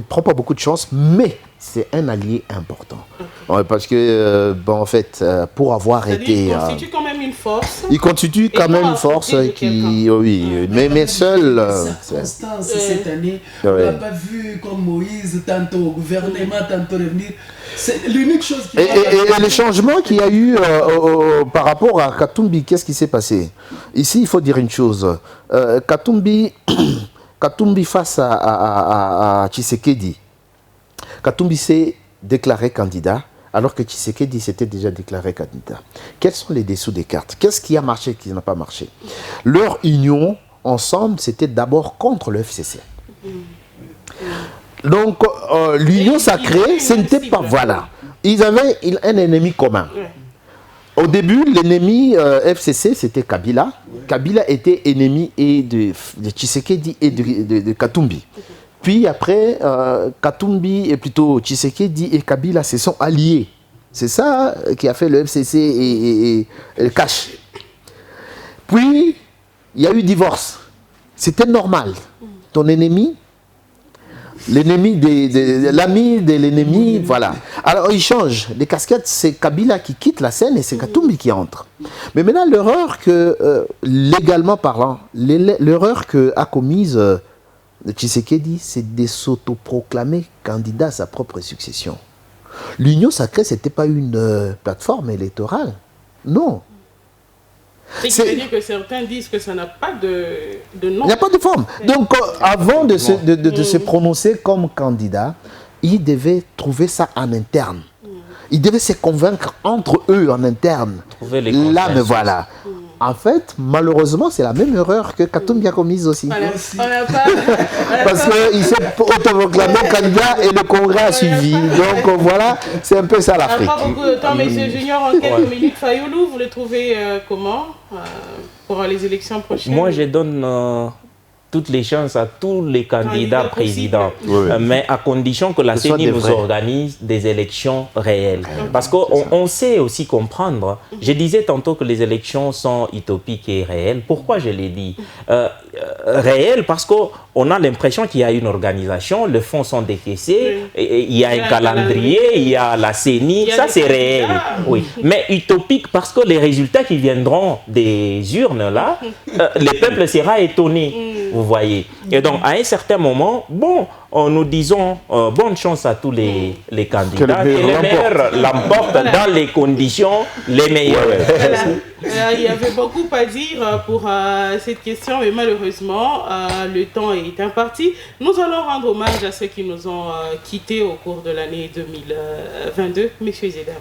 prend pas beaucoup de chance, mais c'est un allié important. Ouais, parce que, en fait, pour avoir été... Il constitue quand même une force. Il constitue quand même une force qui... Oui, mais seul... cette année, on n'a pas vu comme Moïse, tantôt au gouvernement, tantôt revenir. C'est l'unique chose qui... Et le changement qu'il y a eu par rapport à Katumbi, qu'est-ce qui s'est passé? Ici, il faut dire une chose. Katumbi face à Tshisekedi, Katumbi s'est déclaré candidat, alors que Tshisekedi s'était déjà déclaré candidat. Quels sont les dessous des cartes? Qu'est-ce qui a marché, qui n'a pas marché? Leur union ensemble, c'était d'abord contre le FCC. Donc, l'union sacrée, ce n'était pas... Voilà. Ils avaient un ennemi commun. Au début, l'ennemi FCC, c'était Kabila. Kabila était ennemi de Tshisekedi et de Katumbi. Puis après, Katumbi, et plutôt Tshisekedi et Kabila se sont alliés. C'est ça qui a fait le FCC et le cash. Puis, il y a eu divorce. C'était normal. Ton ennemi, l'ami de l'ennemi, voilà. Alors, il change. Les casquettes, c'est Kabila qui quitte la scène et c'est Katumbi qui entre. Mais maintenant, l'erreur que, légalement parlant, l'erreur qu'a commise... Tshisekedi, c'est de s'autoproclamer candidat à sa propre succession. L'Union sacrée, ce n'était pas une plateforme électorale. Non. C'est qui veut dire que certains disent que ça n'a pas de nom. Il n'y a pas de forme. Donc, avant de se prononcer comme candidat, ils devaient trouver ça en interne. Ils devaient se convaincre entre eux en interne. Là, me voilà. En fait, malheureusement, c'est la même erreur que Katumbi a commise aussi. Parce qu'il s'est autoproclamé candidat et le Congrès a suivi. Donc voilà, c'est un peu ça l'Afrique. Pas beaucoup de temps, M. Junior, en quelques minutes. Fayoulou, vous le trouvez comment pour les élections prochaines? Moi, je donne toutes les chances à tous les candidats présidents, mais à condition que la CENI nous organise des élections réelles. Parce qu'on sait aussi comprendre, je disais tantôt que les élections sont utopiques et réelles. Pourquoi je l'ai dit réelles? Parce qu'on a l'impression qu'il y a une organisation, les fonds sont décaissés, il y a un calendrier, il y a la CENI, ça c'est réel. Oui. Mais utopique parce que les résultats qui viendront des urnes là, le peuple sera étonné. Vous voyez. Et donc, à un certain moment, bon, nous disons bonne chance à tous les candidats. Et les meilleurs l'emportent dans les conditions les meilleures. Il y avait beaucoup à dire pour cette question, mais malheureusement, le temps est imparti. Nous allons rendre hommage à ceux qui nous ont quittés au cours de l'année 2022. Messieurs et dames.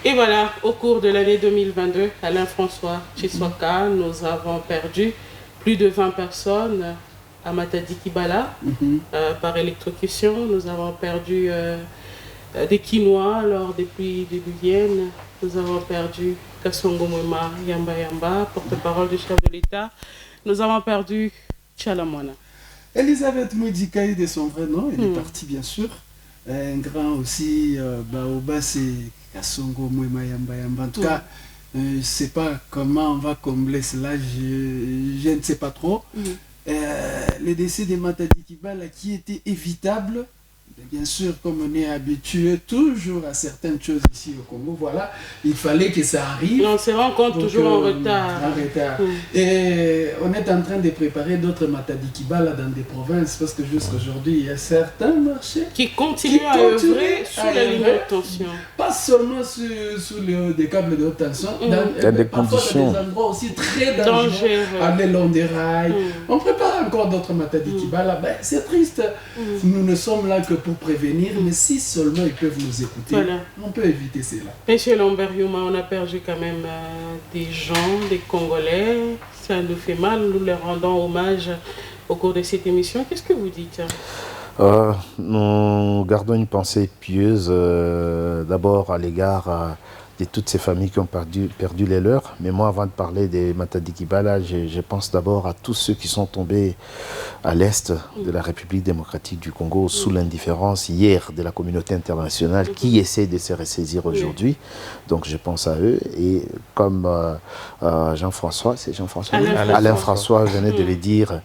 Et voilà, au cours de l'année 2022, Alain François Tshisekedi, nous avons perdu plus de 20 personnes à Matadi Kibala par électrocution. Nous avons perdu des Quinois lors des pluies diluviennes. Nous avons perdu Kasongo Mwema Yamba, porte-parole du chef de l'État. Nous avons perdu Tchalamwana. Elisabeth Moudikaï de son vrai nom, elle est partie bien sûr. Un grand aussi, Baoba, c'est Kasongo Mwema Yamba. En tout cas, je ne sais pas comment on va combler cela, je ne sais pas trop. Le décès de Matadi Kibala qui était évitable, bien sûr, comme on est habitué toujours à certaines choses ici au Congo, voilà, il fallait que ça arrive. On se rend compte toujours en retard. Et on est en train de préparer d'autres Matadi Kibala dans des provinces, parce que jusqu'aujourd'hui, il y a certains marchés qui continuent à œuvrer sous la ligne de tension. Pas seulement sous des câbles de haute tension, dans des conditions, dans des endroits aussi très dangereux, à le long des rails. On prépare encore d'autres Matadi Kibala. Ben, c'est triste. Nous ne sommes là que pour prévenir, mais si seulement ils peuvent nous écouter, on peut éviter cela. Monsieur Lambert Youma, on a perdu quand même des gens, des Congolais. Ça nous fait mal, nous leur rendons hommage au cours de cette émission. Qu'est-ce que vous dites? Nous gardons une pensée pieuse d'abord à l'égard de toutes ces familles qui ont perdu les leurs. Mais moi, avant de parler des Matadi Kibala, je pense d'abord à tous ceux qui sont tombés à l'est de la République démocratique du Congo sous l'indifférence hier de la communauté internationale qui essaie de se ressaisir aujourd'hui. Donc je pense à eux. Et comme Jean-François, c'est Jean-François Alain François venait de le dire,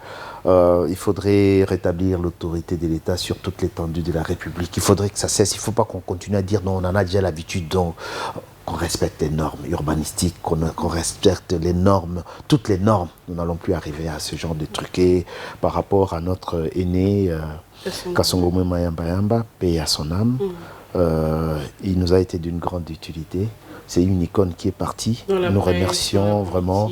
il faudrait rétablir l'autorité de l'État sur toute l'étendue de la République. Il faudrait que ça cesse. Il ne faut pas qu'on continue à dire non, on en a déjà l'habitude, donc qu'on respecte les normes urbanistiques, qu'on respecte les normes, toutes les normes. Nous n'allons plus arriver à ce genre de truquet par rapport à notre aîné Kasongo Mwema Yamba, paix à son âme. Il nous a été d'une grande utilité. C'est une icône qui est partie. Nous remercions vraiment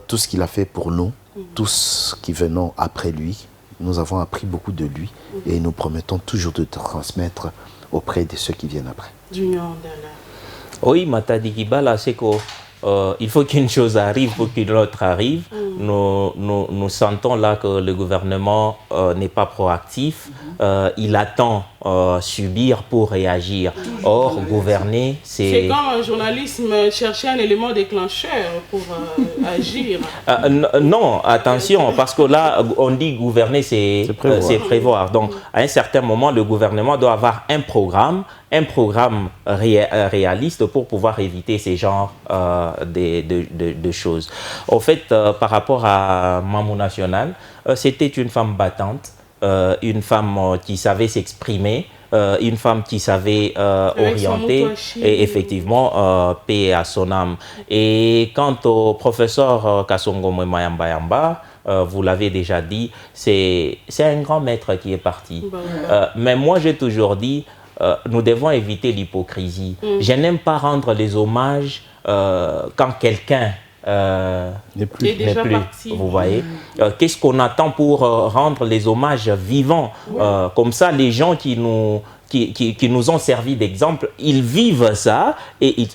tout ce qu'il a fait pour nous, tous qui venons après lui. Nous avons appris beaucoup de lui et nous promettons toujours de transmettre auprès de ceux qui viennent après. Oui, Matadi Kibala, c'est qu'il faut qu'une chose arrive pour qu'une autre arrive. Nous sentons là que le gouvernement n'est pas proactif. Il attend subir pour réagir. Or, gouverner, c'est... C'est comme un journalisme chercher un élément déclencheur pour agir. Non, attention, parce que là, on dit gouverner, c'est prévoir. Donc, à un certain moment, le gouvernement doit avoir un programme réaliste pour pouvoir éviter ces genres de choses. Au fait, par rapport à Mamou National, c'était une femme battante. une femme qui savait s'exprimer, une femme qui savait orienter, et effectivement, paix à son âme. Et quant au professeur Kasongo Mayamba, vous l'avez déjà dit, c'est un grand maître qui est parti. Mais moi, j'ai toujours dit, nous devons éviter l'hypocrisie. Je n'aime pas rendre les hommages quand quelqu'un n'est plus, vous voyez. Qu'est-ce qu'on attend pour rendre les hommages vivants? Comme ça, les gens qui nous ont servi d'exemple, ils vivent ça et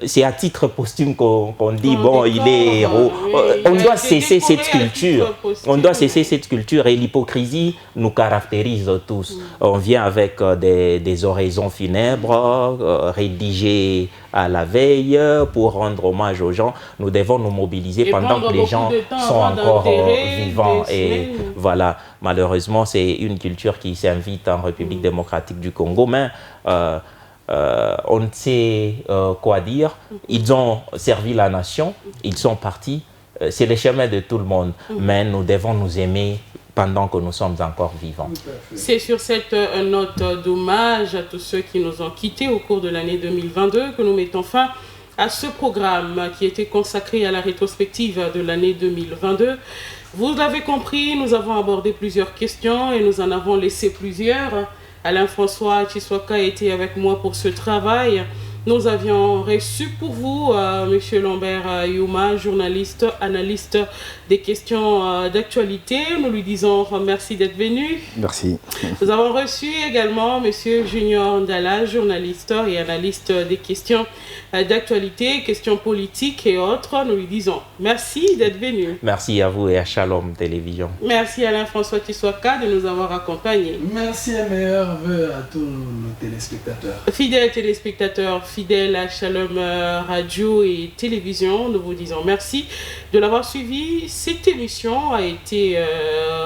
c'est à titre posthume qu'on dit, bon, il est héros. On doit cesser cette culture. On doit cesser cette culture et l'hypocrisie nous caractérise tous. On vient avec des oraisons funèbres, rédigées à la veille pour rendre hommage aux gens. Nous devons nous mobiliser pendant que les gens sont encore vivants. Et voilà, malheureusement, c'est une culture qui s'invite en République démocratique du Congo, mais on ne sait quoi dire. Ils ont servi la nation, ils sont partis. C'est le chemin de tout le monde, mais nous devons nous aimer pendant que nous sommes encore vivants. C'est sur cette note d'hommage à tous ceux qui nous ont quittés au cours de l'année 2022 que nous mettons fin à ce programme qui était consacré à la rétrospective de l'année 2022. Vous l'avez compris, nous avons abordé plusieurs questions et nous en avons laissé plusieurs. Alain-François Tshiswaka était avec moi pour ce travail. Nous avions reçu pour vous M. Lambert Youma, journaliste, analyste des questions d'actualité. Nous lui disons merci d'être venu. Merci. Nous avons reçu également M. Junior Ndala, journaliste et analyste des questions d'actualité, questions politiques et autres. Nous lui disons merci d'être venu. Merci à vous et à Shalom Télévision. Merci Alain-François Tshiswaka de nous avoir accompagnés. Merci et meilleurs vœux à tous nos téléspectateurs. Fidèles téléspectateurs, fidèles à Shalom Radio et Télévision, nous vous disons merci de l'avoir suivi. Cette émission a été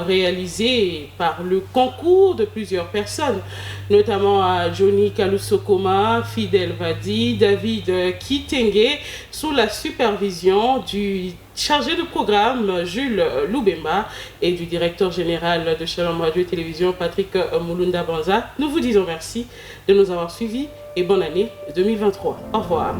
réalisée par le concours de plusieurs personnes, notamment à Johnny Kalusokoma, Fidèle Vadi, David Kitenge, sous la supervision du chargé de programme Jules Loubemba et du directeur général de Shalom Radio et Télévision Patrick Mulunda Banza. Nous vous disons merci de nous avoir suivis et bonne année 2023. Au revoir.